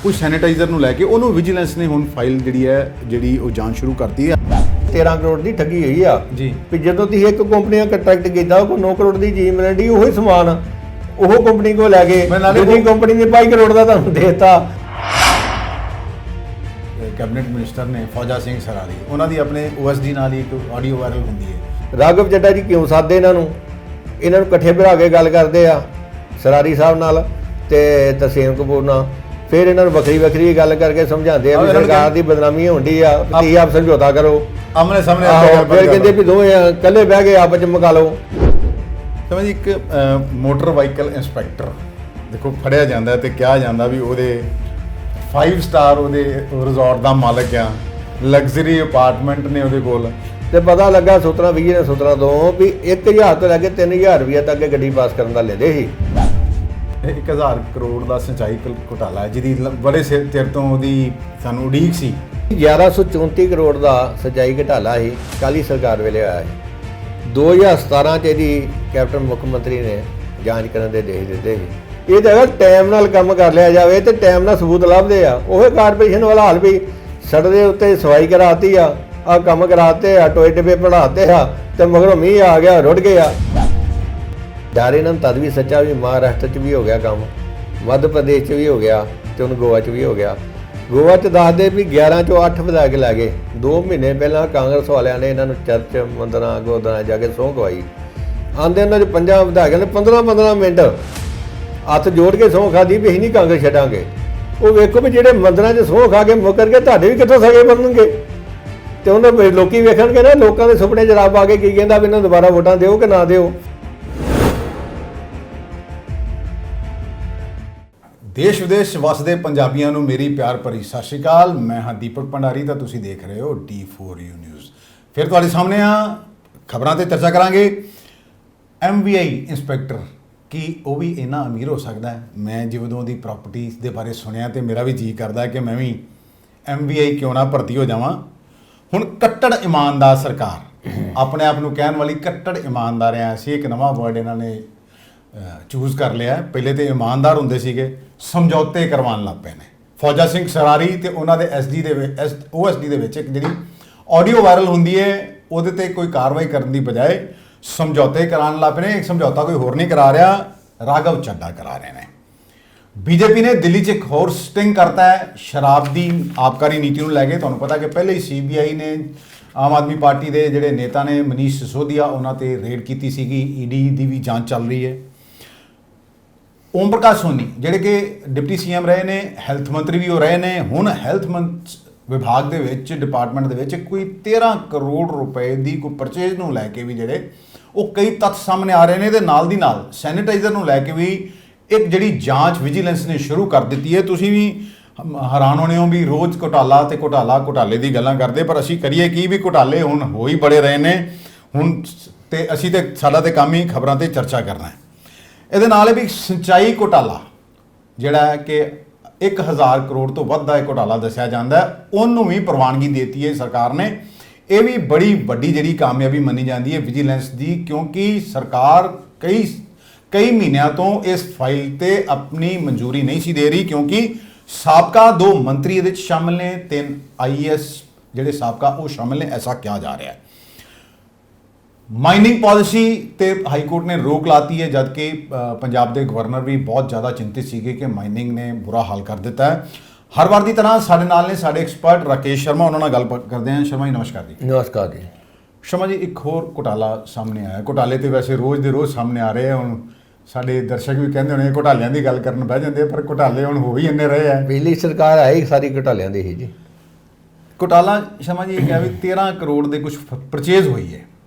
ਕੁਝ ਸੈਨੀਟਾਈਜ਼ਰ ਨੂੰ ਲੈ ਕੇ ਉਹਨੂੰ ਵਿਜੀਲੈਂਸ ਨੇ ਹੁਣ ਫਾਈਲ ਜਿਹੜੀ ਉਹ ਜਾਂਚ ਸ਼ੁਰੂ ਕਰਤੀ ਹੈ। 13 ਕਰੋੜ ਦੀ ਠੱਗੀ ਹੋਈ ਆ ਜੀ ਵੀ ਜਦੋਂ ਤੁਸੀਂ ਇੱਕ ਕੰਪਨੀ ਨਾਲ ਕੰਟਰੈਕਟ ਕੀਤਾ ਉਹ 9 ਕਰੋੜ ਦੀ ਚੀਜ਼ ਮਿਲਣੀ ਉਹੀ ਸਮਾਨ ਉਹ ਕੰਪਨੀ ਕੋ ਲੈ ਗਏ, ਦੂਜੀ ਕੰਪਨੀ ਨੇ 22 ਕਰੋੜ ਦਾ ਤੁਹਾਨੂੰ ਦੇ ਦਿੱਤਾ। ਕੈਬਨਿਟ ਮਿਨਿਸਟਰ ਨੇ ਫੌਜਾ ਸਿੰਘ ਸਰਾਰੀ, ਉਹਨਾਂ ਦੀ ਆਪਣੇ OSD ਨਾਲ ਹੀ ਇੱਕ ਆਡੀਓ ਵਾਇਰਲ ਹੁੰਦੀ ਹੈ। ਰਾਘਵ ਚੱਡਾ ਜੀ ਕਿਉਂ ਸਾਦੇ ਇਹਨਾਂ ਨੂੰ ਇਕੱਠੇ ਬਿਠਾ ਕੇ ਗੱਲ ਕਰਦੇ ਆ ਸਰਾਰੀ ਸਾਹਿਬ ਨਾਲ ਤੇ ਤਰਸੇਮ ਕਪੂਰ ਨਾਲ, ਫਿਰ ਇਹਨਾਂ ਨੂੰ ਵੱਖਰੀ ਗੱਲ ਕਰਕੇ ਸਮਝਾਉਂਦੇ ਆ ਵੀ ਸਰਕਾਰ ਦੀ ਬਦਨਾਮੀ ਹੁੰਦੀ ਆ, ਤੁਸੀਂ ਆਪ ਸਮਝੌਤਾ ਕਰੋ, ਆਮਨੇ ਸਾਹਮਣੇ ਫਿਰ ਕਹਿੰਦੇ ਵੀ ਦੋਵੇਂ ਇਕੱਲੇ ਬਹਿ ਕੇ ਆਪਸ ਚ ਮੁਕਾ ਲਓ। ਸਮਝ ਇੱਕ ਮੋਟਰ ਵਾਹੀਕਲ ਇੰਸਪੈਕਟਰ ਦੇਖੋ ਫੜਿਆ ਜਾਂਦਾ ਤੇ ਕਿਹਾ ਜਾਂਦਾ ਵੀ ਉਹਦੇ 5 ਸਟਾਰ ਉਹਦੇ ਰਿਜ਼ੋਰਟ ਦਾ ਮਾਲਕ ਆ, ਲਗਜ਼ਰੀ ਅਪਾਰਟਮੈਂਟ ਨੇ ਉਹਦੇ ਕੋਲ, ਤੇ ਪਤਾ ਲੱਗਾ ਸੂਤਰਾਂ ਤੋਂ ਵੀ 1000 ਤੋਂ ਲੈ ਕੇ 3000 ਰੁਪਏ ਤੱਕ ਗੱਡੀ ਪਾਸ ਕਰਨ ਦਾ ਲੈਂਦੇ ਸੀ। 1000 ਕਰੋੜ ਦਾ ਸਿੰਚਾਈ ਘੁਟਾਲਾ ਹੈ ਜਿਹਦੀ ਬੜੇ ਚਿਰ ਤੋਂ ਉਹਦੀ ਸਾਨੂੰ ਉਡੀਕ ਸੀ। 1134 ਕਰੋੜ ਦਾ ਸਿੰਚਾਈ ਘੁਟਾਲਾ ਸੀ ਕਾਲੀ ਸਰਕਾਰ ਵੇਲੇ ਆਇਆ ਸੀ। 2017 ਚ ਇਹਦੀ ਕੈਪਟਨ ਮੁੱਖ ਮੰਤਰੀ ਨੇ ਜਾਂਚ ਕਰਨ ਦੇ ਦੇਸ਼ ਦਿੱਤੇ ਸੀ। ਇਹ ਤਾਂ ਟਾਈਮ ਨਾਲ ਕੰਮ ਕਰ ਲਿਆ ਜਾਵੇ ਤੇ ਟਾਈਮ ਨਾਲ ਸਬੂਤ ਲੱਭਦੇ ਆ। ਉਹ ਕਾਰਪੋਰੇਸ਼ਨ ਵਾਲਾ ਹਾਲ ਵੀ ਸੜਕ ਦੇ ਉੱਤੇ ਸਫਾਈ ਕਰਾਤੀ ਆ ਕੰਮ ਕਰਾਤੇ ਆ, ਟੋਏ ਟਿੱਬੇ ਪੜਾਤੇ ਆ ਤੇ ਮਗਰੋਂ ਮੀਂਹ ਆ ਗਿਆ ਰੁੜ ਗਿਆ। ਡਰ ਇਹਨਾਂ ਨੂੰ ਤਦ ਵੀ ਸੱਚਾ ਵੀ ਮਹਾਰਾਸ਼ਟਰ 'ਚ ਵੀ ਹੋ ਗਿਆ ਕੰਮ, ਮੱਧ ਪ੍ਰਦੇਸ਼ 'ਚ ਵੀ ਹੋ ਗਿਆ ਤੇ ਹੁਣ ਗੋਆ 'ਚ ਵੀ ਹੋ ਗਿਆ। ਗੋਆ 'ਚ ਦੱਸਦੇ ਵੀ 11 ਚੋਂ 8 ਵਧਾ ਕੇ ਲੈ ਗਏ। 2 ਮਹੀਨੇ ਪਹਿਲਾਂ ਕਾਂਗਰਸ ਵਾਲਿਆਂ ਨੇ ਇਹਨਾਂ ਨੂੰ ਚਰਚ ਮੰਦਰਾਂ ਗੁਰਦੁਆਰਿਆਂ ਜਾ ਕੇ ਸਹੁੰ ਖਵਾਈ। ਆਂਦੇ ਉਹਨਾਂ 'ਚ 5 ਵਧਾ ਕੇ 15 ਮਿੰਟ ਹੱਥ ਜੋੜ ਕੇ ਸਹੁੰ ਖਾਦੀ ਵੀ ਅਸੀਂ ਨਹੀਂ ਕਾਂਗਰਸ ਛੱਡਾਂਗੇ। ਉਹ ਵੇਖੋ ਵੀ ਜਿਹੜੇ ਮੰਦਰਾਂ 'ਚ ਸਹੁੰ ਖਾ ਕੇ ਮੁੱਕਰ ਕੇ ਤੁਹਾਡੇ ਵੀ ਕਿੱਥੋਂ ਸਗੇ ਬਣਨਗੇ। ਤੇ ਉਹਨਾਂ ਲੋਕੀ ਵੇਖਣਗੇ ਨਾ ਲੋਕਾਂ ਦੇ ਸੁਪਨੇ 'ਚ ਰੱਬ ਆ ਕੇ ਕੀ ਕਹਿੰਦਾ ਵੀ ਇਹਨਾਂ ਨੂੰ ਦੁਬਾਰਾ ਵੋਟਾਂ ਦਿਓ ਕਿ ਨਾ ਦਿਓ। ਦੇਸ਼ ਵਿਦੇਸ਼ ਵਸਦੇ ਪੰਜਾਬੀਆਂ ਨੂੰ ਮੇਰੀ ਪਿਆਰ ਭਰੀ ਸਤਿ ਸ਼੍ਰੀ ਅਕਾਲ। ਮੈਂ ਹਾਂ ਦੀਪਕ ਭੰਡਾਰੀ ਤਾਂ ਤੁਸੀਂ ਦੇਖ ਰਹੇ ਹੋ D4U ਨਿਊਜ਼। ਫਿਰ ਤੁਹਾਡੇ ਸਾਹਮਣੇ ਆ ਖਬਰਾਂ ਤੇ ਚਰਚਾ ਕਰਾਂਗੇ। MVI ਇੰਸਪੈਕਟਰ ਕੀ ਉਹ ਵੀ ਇੰਨਾ ਅਮੀਰ ਹੋ ਸਕਦਾ ਹੈ? ਮੈਂ ਜਦੋਂ ਦੀ ਪ੍ਰਾਪਰਟੀ ਦੇ ਬਾਰੇ ਸੁਣਿਆ ਤੇ ਮੇਰਾ ਵੀ ਜੀ ਕਰਦਾ ਕਿ ਮੈਂ ਵੀ MVI ਕਿਉਂ ਨਾ ਭਰਤੀ ਹੋ ਜਾਵਾਂ। ਹੁਣ ਕੱਟੜ ਇਮਾਨਦਾਰ ਸਰਕਾਰ, ਆਪਣੇ ਆਪ ਨੂੰ ਕਹਿਣ ਵਾਲੀ ਕੱਟੜ ਇਮਾਨਦਾਰ ਆ ਸੀ, ਇੱਕ ਨਵਾਂ ਵਰਡ ਇਹਨਾਂ ਨੇ ਚੂਜ਼ ਕਰ ਲਿਆ। ਪਹਿਲੇ ਤੇ ਇਮਾਨਦਾਰ ਹੁੰਦੇ ਸੀਗੇ, ਸਮਝੌਤੇ ਕਰਵਾਉਣ ਲੱਗ ਪਏ ਨੇ। ਫੌਜਾ ਸਿੰਘ ਸਰਾਰੀ ਤੇ ਉਹਨਾਂ ਦੇ OSD ਦੇ ਵਿੱਚ ਇੱਕ ਜਿਹੜੀ ਆਡੀਓ ਵਾਇਰਲ ਹੁੰਦੀ ਹੈ ਉਹਦੇ ਤੇ ਕੋਈ ਕਾਰਵਾਈ ਕਰਨ ਦੀ ਬਜਾਏ ਸਮਝੌਤੇ ਕਰਾਉਣ ਲੱਗ ਪਏ ਨੇ। ਇੱਕ ਸਮਝੌਤਾ ਕੋਈ ਹੋਰ ਨਹੀਂ ਕਰਾ ਰਿਹਾ, ਰਾਘਵ ਚੱਡਾ ਕਰਾ ਰਹੇ ਨੇ। ਬੀਜੇਪੀ ਨੇ ਦਿੱਲੀ 'ਚ ਇੱਕ ਹੋਰ ਸਟਿੰਗ ਕਰਤਾ ਹੈ ਸ਼ਰਾਬ ਦੀ ਆਬਕਾਰੀ ਨੀਤੀ ਨੂੰ ਲੈ ਕੇ। ਤੁਹਾਨੂੰ ਪਤਾ ਕਿ ਪਹਿਲੇ ਹੀ CBI ਨੇ ਆਮ ਆਦਮੀ ਪਾਰਟੀ ਦੇ ਜਿਹੜੇ ਨੇਤਾ ਨੇ ਮਨੀਸ਼ ਸਿਸੋਦੀਆ ਉਹਨਾਂ ਤੇ ਰੇਡ ਕੀਤੀ ਸੀਗੀ। ED ਦੀ ਵੀ ਜਾਂਚ ਚੱਲ ਰਹੀ ਹੈ। ਓਮ ਪ੍ਰਕਾਸ਼ ਸੋਨੀ ਜਿਹੜੇ ਕਿ ਡਿਪਟੀ CM ਰਹੇ ਨੇ, ਹੈਲਥ ਮੰਤਰੀ ਵੀ ਹੋ ਰਹੇ ਨੇ, ਹੁਣ ਹੈਲਥ ਵਿਭਾਗ ਦੇ ਵਿੱਚ ਡਿਪਾਰਟਮੈਂਟ ਦੇ ਵਿੱਚ ਕੋਈ 13 ਕਰੋੜ ਰੁਪਏ ਦੀ ਕੋਈ ਪਰਚੇਜ਼ ਨੂੰ ਲੈ ਕੇ ਵੀ ਜਿਹੜੇ ਉਹ ਕਈ ਤੱਥ ਸਾਹਮਣੇ ਆ ਰਹੇ ਨੇ। ਤੇ ਨਾਲ ਦੀ ਨਾਲ ਸੈਨੀਟਾਈਜ਼ਰ ਨੂੰ ਲੈ ਕੇ ਵੀ ਇੱਕ ਜਿਹੜੀ ਜਾਂਚ ਵਿਜੀਲੈਂਸ ਨੇ ਸ਼ੁਰੂ ਕਰ ਦਿੱਤੀ ਹੈ। ਤੁਸੀਂ ਵੀ ਹੈਰਾਨ ਹੋਣੇ ਹੋ ਵੀ ਰੋਜ਼ ਘੁਟਾਲੇ ਦੀ ਗੱਲਾਂ ਕਰਦੇ, ਪਰ ਅਸੀਂ ਕਰੀਏ ਕੀ ਵੀ ਘੁਟਾਲੇ ਹੁਣ ਹੋ ਹੀ ਬੜੇ ਰਹੇ ਨੇ ਹੁਣ। ਤੇ ਅਸੀਂ ਤੇ ਸਾਡਾ ਤੇ ਕੰਮ ਹੀ ਖਬਰਾਂ ਤੇ ਚਰਚਾ ਕਰਨਾ ਹੈ। ਇਹਦੇ ਨਾਲ ਵੀ ਸਿੰਚਾਈ ਘੁਟਾਲਾ ਜਿਹੜਾ ਹੈ ਕਿ 1000 ਕਰੋੜ ਤੋਂ ਵੱਧ ਦਾ ਇਹ ਘੁਟਾਲਾ ਦੱਸਿਆ ਜਾਂਦਾ ਹੈ, ਉਹਨੂੰ ਵੀ ਪ੍ਰਵਾਨਗੀ ਦੇਤੀ ਹੈ ਸਰਕਾਰ ਨੇ। ਇਹ ਵੀ ਬੜੀ ਵੱਡੀ ਜਿਹੜੀ ਕਾਮਯਾਬੀ ਮੰਨੀ ਜਾਂਦੀ ਹੈ ਵਿਜੀਲੈਂਸ ਦੀ, ਕਿਉਂਕਿ ਸਰਕਾਰ ਕਈ ਮਹੀਨਿਆਂ ਤੋਂ ਇਸ ਫਾਈਲ ਤੇ ਆਪਣੀ ਮਨਜ਼ੂਰੀ ਨਹੀਂ ਸੀ ਦੇ ਰਹੀ, ਕਿਉਂਕਿ ਸਾਬਕਾ 2 ਮੰਤਰੀ ਇਹਦੇ 'ਚ ਸ਼ਾਮਿਲ ਨੇ, 3 IAS ਜਿਹੜੇ ਸਾਬਕਾ ਉਹ ਸ਼ਾਮਿਲ ਨੇ, ਐਸਾ ਕਿਹਾ ਜਾ ਰਿਹਾ ਹੈ। ਮਾਈਨਿੰਗ ਪਾਲਿਸੀ ਤੇ ਹਾਈ ਕੋਰਟ ਨੇ ਰੋਕ ਲਾਤੀ ਹੈ, ਜਦਕਿ ਪੰਜਾਬ ਦੇ ਗਵਰਨਰ ਵੀ ਬਹੁਤ ਜ਼ਿਆਦਾ ਚਿੰਤਿਤ ਸੀਗੇ ਕਿ ਮਾਈਨਿੰਗ ਨੇ ਬੁਰਾ ਹਾਲ ਕਰ ਦਿੱਤਾ ਹੈ। ਹਰ ਵਾਰ ਦੀ ਤਰ੍ਹਾਂ ਸਾਡੇ ਨਾਲ ਨੇ ਸਾਡੇ ਐਕਸਪਰਟ ਰਾਕੇਸ਼ ਸ਼ਰਮਾ, ਉਹਨਾਂ ਨਾਲ ਗੱਲ ਕਰਦੇ ਹਾਂ। ਸ਼ਰਮਾ ਜੀ ਨਮਸਕਾਰ ਜੀ। ਨਮਸਕਾਰ ਜੀ। ਸ਼ਰਮਾ ਜੀ, ਇੱਕ ਹੋਰ ਘੁਟਾਲਾ ਸਾਹਮਣੇ ਆਇਆ। ਘੁਟਾਲੇ ਤੇ ਵੈਸੇ ਰੋਜ਼ ਦੇ ਰੋਜ਼ ਸਾਹਮਣੇ ਆ ਰਹੇ ਆ। ਹੁਣ ਸਾਡੇ ਦਰਸ਼ਕ ਵੀ ਕਹਿੰਦੇ ਹੋਣੇ ਘੁਟਾਲਿਆਂ ਦੀ ਗੱਲ ਕਰਨ ਬਹਿ ਜਾਂਦੇ, ਪਰ ਘੁਟਾਲੇ ਹੁਣ ਹੋ ਹੀ ਇੰਨੇ ਰਹੇ ਆ। ਪਿਛਲੀ ਸਰਕਾਰ ਆਈ ਸਾਰੀ ਘੁਟਾਲਿਆਂ ਦੀ ਹੀ ਜੀ। ਘੁਟਾਲਾ ਸ਼ਰਮਾ ਜੀ ਇਹ ਕਿਹਾ ਵੀ 13 ਕਰੋੜ ਦੇ ਕੁਝ ਪਰਚੇਜ਼ ਹੋਈ ਹੈ,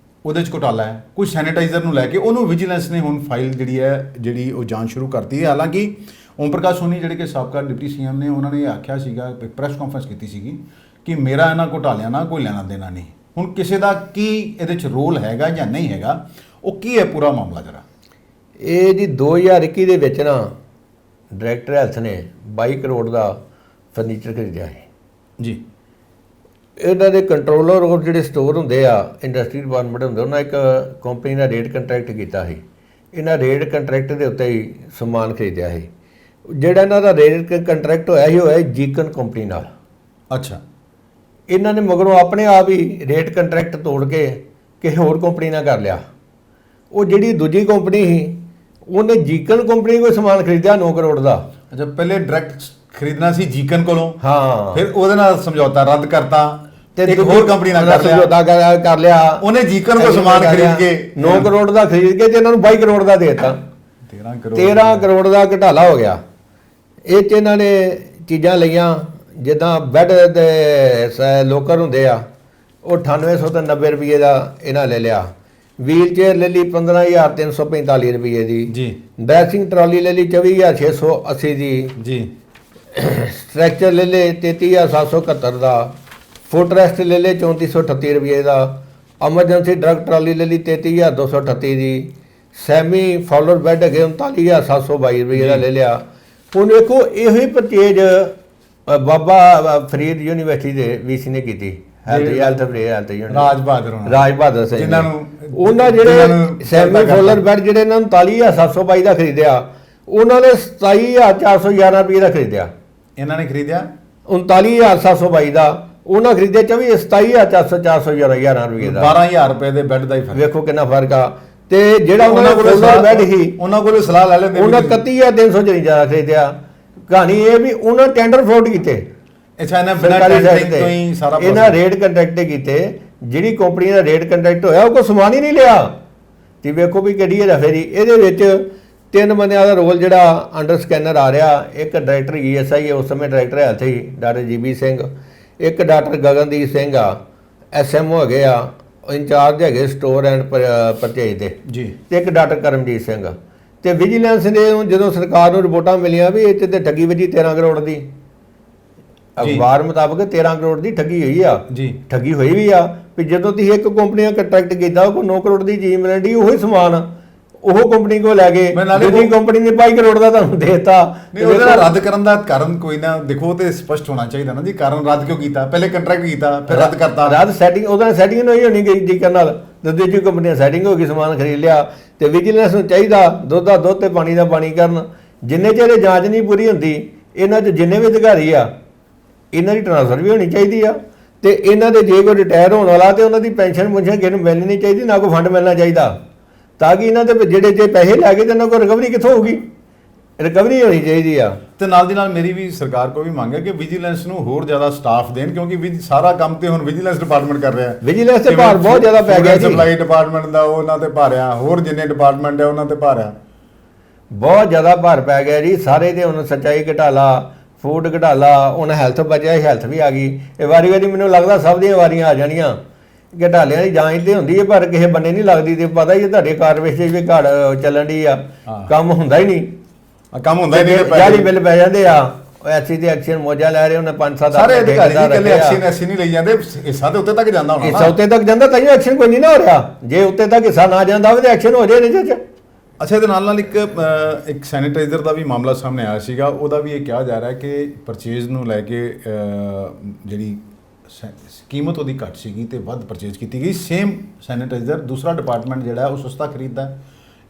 ਉਹਦੇ 'ਚ ਘੁਟਾਲਾ ਹੈ। ਕੁਝ ਸੈਨੀਟਾਈਜ਼ਰ ਨੂੰ ਲੈ ਕੇ ਉਹਨੂੰ ਵਿਜੀਲੈਂਸ ਨੇ ਹੁਣ ਫਾਈਲ ਜਿਹੜੀ ਉਹ ਜਾਂਚ ਸ਼ੁਰੂ ਕਰਤੀ ਹੈ। ਹਾਲਾਂਕਿ ਓਮ ਪ੍ਰਕਾਸ਼ ਸੋਨੀ ਜਿਹੜੇ ਕਿ ਸਾਬਕਾ ਡਿਪਟੀ CM ਨੇ, ਉਹਨਾਂ ਨੇ ਆਖਿਆ ਸੀਗਾ, ਪ੍ਰੈਸ ਕਾਨਫਰੰਸ ਕੀਤੀ ਸੀਗੀ ਕਿ ਮੇਰਾ ਇਹਨਾਂ ਘੁਟਾਲਿਆਂ ਨਾਲ ਕੋਈ ਲੈਣਾ ਦੇਣਾ ਨਹੀਂ। ਹੁਣ ਕਿਸੇ ਦਾ ਕੀ ਇਹਦੇ 'ਚ ਰੋਲ ਹੈਗਾ ਜਾਂ ਨਹੀਂ ਹੈਗਾ, ਉਹ ਕੀ ਹੈ ਪੂਰਾ ਮਾਮਲਾ ਜਰਾ? ਇਹ ਜੀ 2021 ਦੇ ਵਿੱਚ ਨਾ ਡਾਇਰੈਕਟਰ ਹੈਲਥ ਨੇ 22 ਕਰੋੜ ਦਾ ਫਰਨੀਚਰ ਖਰੀਦਿਆ ਹੈ ਜੀ। ਇਹਨਾਂ ਦੇ ਕੰਟਰੋਲਰ ਔਰ ਜਿਹੜੇ ਸਟੋਰ ਹੁੰਦੇ ਆ ਇੰਡਸਟਰੀ ਡਿਪਾਰਟਮੈਂਟ ਹੁੰਦੇ, ਉਹਨਾਂ ਇੱਕ ਕੰਪਨੀ ਨਾਲ ਰੇਟ ਕੰਟਰੈਕਟ ਕੀਤਾ ਸੀ। ਇਹਨਾਂ ਰੇਟ ਕੰਟਰੈਕਟ ਦੇ ਉੱਤੇ ਹੀ ਸਮਾਨ ਖਰੀਦਿਆ ਸੀ। ਜਿਹੜਾ ਇਹਨਾਂ ਦਾ ਰੇਟ ਕੰਟਰੈਕਟ ਹੋਇਆ ਜੀਕਨ ਕੰਪਨੀ ਨਾਲ। ਅੱਛਾ। ਇਹਨਾਂ ਨੇ ਮਗਰੋਂ ਆਪਣੇ ਆਪ ਹੀ ਰੇਟ ਕੰਟਰੈਕਟ ਤੋੜ ਕੇ ਕਿਸੇ ਹੋਰ ਕੰਪਨੀ ਨਾਲ ਕਰ ਲਿਆ। ਉਹ ਜਿਹੜੀ ਦੂਜੀ ਕੰਪਨੀ ਸੀ ਉਹਨੇ ਜੀਕਨ ਕੰਪਨੀ ਕੋਈ ਸਮਾਨ ਖਰੀਦਿਆ 9 ਕਰੋੜ ਦਾ। ਅੱਛਾ, ਪਹਿਲੇ ਡਾਇਰੈਕਟ ਖਰੀਦਣਾ ਸੀ ਜੀਕਨ ਕੋਲੋਂ, ਹਾਂ, ਫਿਰ ਉਹਦੇ ਨਾਲ ਸਮਝੌਤਾ ਰੱਦ ਕਰਤਾ ਤੇ ਇੱਕ ਦੂਜੀ ਹੋਰ ਕੰਪਨੀ ਨਾਲ ਕਰ ਲਿਆ। ਸਮਝੌਤਾ ਕਰ ਲਿਆ। ਉਹਨੇ ਜੀਕਨ ਕੋ ਸਮਾਨ ਖਰੀਦ ਕੇ 9 ਕਰੋੜ ਦਾ ਖਰੀਦ ਕੇ ਤੇ ਇਹਨਾਂ ਨੂੰ 22 ਕਰੋੜ ਦਾ ਦੇ ਦਿੱਤਾ। 13 ਕਰੋੜ ਦਾ ਘਟਾਲਾ ਹੋ ਗਿਆ। ਇਹ 'ਚ ਇਹਨਾਂ ਨੇ ਚੀਜ਼ਾਂ ਲਈਆਂ ਜਿੱਦਾਂ ਬੈੱਡ ਦੇ ਲੋਕਰ ਹੁੰਦੇ ਆ, ਉਹ 9800 ਤੇ 90 ਰੁਪਏ ਦਾ ਇਹਨਾਂ ਲੈ ਲਿਆ। ਵੀਲ ਚੇਅਰ ਲੈ ਲਈ 15,345 ਰੁਪਏ ਦੀ ਜੀ। ਡਰੈਸਿੰਗ ਟਰਾਲੀ ਲੈ ਲਈ 24,680 ਦੀ ਜੀ। ਸਟ੍ਰੈਕਚਰ ਲੈ ਲਏ 33,771 ਦਾ। ਫੁੱਟ ਰੈਸਟ ਲੈ ਲਏ 3438 ਰੁਪਏ ਦਾ। ਐਮਰਜੈਂਸੀ ਡਰਗ ਟਰਾਲੀ ਲੈ ਲਈ 33,238 ਦੀ। ਸੈਮੀ ਫਾਲੋਰ ਬੈੱਡ ਹੈਗੇ 39,722 ਰੁਪਏ ਦਾ ਲੈ ਲਿਆ। ਹੁਣ ਵੇਖੋ ਇਹੋ ਹੀ ਪਰਚੇਜ ਬਾਬਾ ਫਰੀਦ ਯੂਨੀਵਰਸਿਟੀ ਦੇ ਵੀਸੀ ਨੇ ਕੀਤੀ। ਹੈਲਥ ਰਾਜ ਬਹਾਦਰ ਹੋਣਾ, ਰਾਜ ਬਹਾਦਰ ਸਿੰਘ ਜਿਨ੍ਹਾਂ ਨੂੰ ਉਹਨਾਂ ਜਿਹੜੇ ਸੈਮੀ ਫਾਲੋਰ ਬੈੱਡ ਜਿਹੜੇ ਇਹਨਾਂ ਨੂੰ 39,722 ਦਾ ਖਰੀਦਿਆ, ਉਹਨਾਂ ਨੇ 27,411 ਰੁਪਏ ਦਾ ਖਰੀਦਿਆ। ਇਹਨਾਂ ਨੇ ਖਰੀਦਿਆ 39,722 ਦਾ, ਉਹਨਾਂ ਖਰੀਦਿਆ 27,411 ਰੁਪਏ ਦਾ। 12,000 ਰੁਪਏ ਦੇ ਬੈੱਡ ਦਾ ਹੀ ਫਰਕ। ਵੇਖੋ ਕਿੰਨਾ ਫਰਕ ਆ। ਤੇ ਜਿਹੜਾ ਉਹਨਾਂ ਕੋਲ ਬੈੱਡ ਸੀ ਉਹਨਾਂ ਕੋਲ ਸਲਾਹ ਲੈ ਲੈਂਦੇ, ਉਹਨਾਂ 31,354 ਦਾ ਖਰੀਦਿਆ। ਕਹਾਣੀ ਇਹ ਵੀ ਉਹਨਾਂ ਟੈਂਡਰ ਫਰਾਡ ਕੀਤੇ। ਅੱਛਾ, ਇਹਨਾਂ ਬਿਨਾਂ ਟੈਂਡਰਿੰਗ ਤੋਂ ਹੀ ਸਾਰਾ ਇਹਨਾਂ ਰੇਟ ਕੰਟਰੈਕਟ ਕੀਤੇ। ਜਿਹੜੀ ਕੰਪਨੀ ਦਾ ਰੇਟ ਕੰਟਰੈਕਟ ਹੋਇਆ ਉਹ ਕੋਈ ਸਮਾਨ ਹੀ ਨਹੀਂ ਲਿਆ। ਤੇ ਵੇਖੋ ਵੀ ਕਿਹੜੀ ਹੇਰਾਫੇਰੀ। ਇਹਦੇ ਵਿੱਚ 3 ਬੰਦਿਆਂ ਦਾ ਰੋਲ ਜਿਹੜਾ ਅੰਡਰ ਸਕੈਨਰ ਆ ਰਿਹਾ। ਇੱਕ ਡਾਇਰੈਕਟਰ ESI ਉਸ ਸਮੇਂ ਡਾਇਰੈਕਟਰ ਹੈਲਥ ਸੀ ਡਾਕਟਰ GB ਸਿੰਘ, ਇੱਕ ਡਾਕਟਰ ਗਗਨਦੀਪ ਸਿੰਘ ਆ SMO ਹੈਗੇ ਆ, ਇੰਚਾਰਜ ਹੈਗੇ ਸਟੋਰ ਐਂਡ ਪਰਚੇਜ ਦੇ ਜੀ, ਤੇ ਇੱਕ ਡਾਕਟਰ ਕਰਮਜੀਤ ਸਿੰਘ। ਤੇ ਵਿਜੀਲੈਂਸ ਨੇ ਜਦੋਂ ਸਰਕਾਰ ਨੂੰ ਰਿਪੋਰਟਾਂ ਮਿਲੀਆਂ ਵੀ ਇਹ ਤੇ ਠੱਗੀ ਵੱਜੀ 13 ਕਰੋੜ ਦੀ, ਅਖਬਾਰ ਮੁਤਾਬਕ 13 ਕਰੋੜ ਦੀ ਠੱਗੀ ਹੋਈ ਆ ਜੀ, ਠੱਗੀ ਹੋਈ ਵੀ ਆ। ਵੀ ਜਦੋਂ ਤੁਸੀਂ ਇੱਕ ਕੰਪਨੀ ਨਾਲ ਕੰਟਰੈਕਟ ਕੀਤਾ ਉਹ 9 ਕਰੋੜ ਦੀ ਚੀਜ਼ ਮਿਲਣੀ, ਉਹੀ ਸਮਾਨ ਉਹ ਕੰਪਨੀ ਕੋ ਲੈ ਗਏ, ਦੂਜੀ ਕੰਪਨੀ ਨੇ 22 ਕਰੋੜ ਦਾ ਤੁਹਾਨੂੰ ਦੇਤਾ। ਨਹੀਂ, ਉਹਦਾ ਰੱਦ ਕਰਨ ਦਾ ਕਾਰਨ ਕੋਈ ਨਾ ਦੇਖੋ ਤੇ ਸਪਸ਼ਟ ਹੋਣਾ ਚਾਹੀਦਾ ਨਾ ਜੀ। ਕਾਰਨ ਰੱਦ ਕਿਉਂ ਕੀਤਾ? ਪਹਿਲੇ ਕੰਟਰੈਕਟ ਕੀਤਾ ਫਿਰ ਰੱਦ ਕਰਤਾ। ਰੱਦ ਸੈਟਿੰਗ ਉਹਦਾ ਸੈਟਿੰਗ ਨਹੀਂ ਹੋਣੀ ਗਈ ਜੀਕਨ ਨਾਲ, ਦੂਜੀ ਕੰਪਨੀ ਸੈਟਿੰਗ ਹੋ ਗਈ, ਸਮਾਨ ਖਰੀਦ ਲਿਆ। ਤੇ ਵਿਜੀਲੈਂਸ ਨੂੰ ਚਾਹੀਦਾ ਦੁੱਧ ਦਾ ਦੁੱਧ ਤੇ ਪਾਣੀ ਦਾ ਪਾਣੀ ਕਰਨ। ਜਿੰਨੇ ਚਿਰ ਇਹ ਜਾਂਚ ਨਹੀਂ ਪੂਰੀ ਹੁੰਦੀ, ਇਹਨਾਂ 'ਚ ਜਿੰਨੇ ਵੀ ਅਧਿਕਾਰੀ ਆ ਇਹਨਾਂ ਦੀ ਟ੍ਰਾਂਸਫਰ ਵੀ ਹੋਣੀ ਚਾਹੀਦੀ ਆ। ਤੇ ਇਹਨਾਂ ਦੇ ਜੇ ਕੋਈ ਰਿਟਾਇਰ ਹੋਣ ਵਾਲਾ ਤੇ ਉਹਨਾਂ ਦੀ ਪੈਨਸ਼ਨ ਕਿਸੇ ਨੂੰ ਮਿਲਣੀ ਨਹੀਂ ਚਾਹੀਦੀ, ਨਾ ਕੋਈ ਫੰਡ ਮਿਲਣਾ ਚਾਹੀਦਾ, ਤਾਂ ਕਿ ਇਹਨਾਂ ਦੇ ਜਿਹੜੇ ਜੇ ਪੈਸੇ ਲੈ ਗਏ ਤੇ ਇਹਨਾਂ ਕੋਲ ਰਿਕਵਰੀ ਕਿੱਥੋਂ ਹੋਊਗੀ? ਰਿਕਵਰੀ ਹੋਣੀ ਚਾਹੀਦੀ ਆ। ਤੇ ਨਾਲ ਦੀ ਨਾਲ ਮੇਰੀ ਵੀ ਸਰਕਾਰ ਕੋਲ ਵੀ ਮੰਗ ਹੈ ਕਿ ਵਿਜੀਲੈਂਸ ਨੂੰ ਹੋਰ ਜ਼ਿਆਦਾ ਸਟਾਫ ਦੇਣ, ਕਿਉਂਕਿ ਸਾਰਾ ਕੰਮ ਤੇ ਹੁਣ ਵਿਜੀਲੈਂਸ ਡਿਪਾਰਟਮੈਂਟ ਕਰ ਰਿਹਾ ਹੈ। ਵਿਜੀਲੈਂਸ ਤੇ ਭਾਰ ਬਹੁਤ ਜ਼ਿਆਦਾ ਪੈ ਗਿਆ ਜੀ। ਸਪਲਾਈ ਡਿਪਾਰਟਮੈਂਟ ਦਾ ਉਹਨਾਂ ਤੇ ਭਾਰਿਆ, ਹੋਰ ਜਿੰਨੇ ਡਿਪਾਰਟਮੈਂਟ ਹੈ ਉਹਨਾਂ ਤੇ ਭਾਰਿਆ, ਬਹੁਤ ਜ਼ਿਆਦਾ ਭਾਰ ਪੈ ਗਿਆ ਜੀ। ਸਾਰੇ ਦੇ ਹੁਣ ਸੱਚਾਈ ਘਟਾਲਾ, ਫੂਡ ਘਟਾਲਾ, ਹੁਣ ਹੈਲਥ ਬਚਿਆ, ਹੈਲਥ ਵੀ ਆ ਗਈ। ਇਹ ਵਾਰੀ ਵਾਰੀ ਮੈਨੂੰ ਲੱਗਦਾ ਸਭ ਦੀਆਂ ਵਾਰੀਆਂ ਆ ਜਾਣੀਆਂ। ਘਟਾਲਿਆਂ ਦੀ ਜਾਂਚ ਤੇ ਹੁੰਦੀ ਹੈ ਪਰ ਕਿਸੇ ਬੰਨੇ ਨਹੀਂ ਲੱਗਦੀ। ਤੇ ਪਤਾ ਹੀ ਤੁਹਾਡੇ ਕਾਰਵੇਸ਼ ਵੀ ਘੜ ਚੱਲਣ ਦੀ ਆ, ਕੰਮ ਹੁੰਦਾ ਹੀ ਨਹੀਂ। ਕੰਮ ਹੁੰਦਾ ਹੀ ਨਹੀਂ, ਜਾਲੀ ਬਿੱਲ ਪੈ ਜਾਂਦੇ ਆ। ਐਸੀ ਤੇ ਐਕਸ਼ਨ ਮੋਜਾ ਲੈ ਰਹੇ ਉਹਨੇ 5-7 ਸਾਰੇ ਅਧਿਕਾਰੀ ਇਕੱਲੇ ਐਕਸ਼ਨ ਨਹੀਂ ਲਈ ਜਾਂਦੇ, ਹਿੱਸਾ ਤੇ ਉੱਤੇ ਤੱਕ ਜਾਂਦਾ ਹੋਣਾ। ਹਿੱਸਾ ਉੱਤੇ ਤੱਕ ਜਾਂਦਾ ਤਾਂ ਐਕਸ਼ਨ ਕੋਈ ਨਹੀਂ ਨਾ ਹੋ ਰਿਹਾ। ਜੇ ਉੱਤੇ ਤੱਕ ਹਿੱਸਾ ਨਾ ਜਾਂਦਾ ਹੋਵੇ ਤਾਂ ਐਕਸ਼ਨ ਹੋ ਜਾਏ ਨਹੀਂ। ਅੱਛਾ, ਇਹਦੇ ਨਾਲ ਨਾਲ ਇੱਕ ਸੈਨੀਟਾਈਜ਼ਰ ਦਾ ਵੀ ਮਾਮਲਾ ਸਾਹਮਣੇ ਆਇਆ ਸੀਗਾ। ਉਹਦਾ ਵੀ ਇਹ ਕਿਹਾ ਜਾ ਰਿਹਾ ਕਿ ਪਰਚੇਜ਼ ਨੂੰ ਲੈ ਕੇ ਜਿਹੜੀ ਕੀਮਤ ਉਹਦੀ ਘੱਟ ਸੀਗੀ ਤੇ ਵੱਧ ਪਰਚੇਜ਼ ਕੀਤੀ ਗਈ। ਸੇਮ ਸੈਨੀਟਾਈਜ਼ਰ ਦੂਸਰਾ ਡਿਪਾਰਟਮੈਂਟ ਜਿਹੜਾ ਉਹ ਸਸਤਾ ਖਰੀਦਦਾ,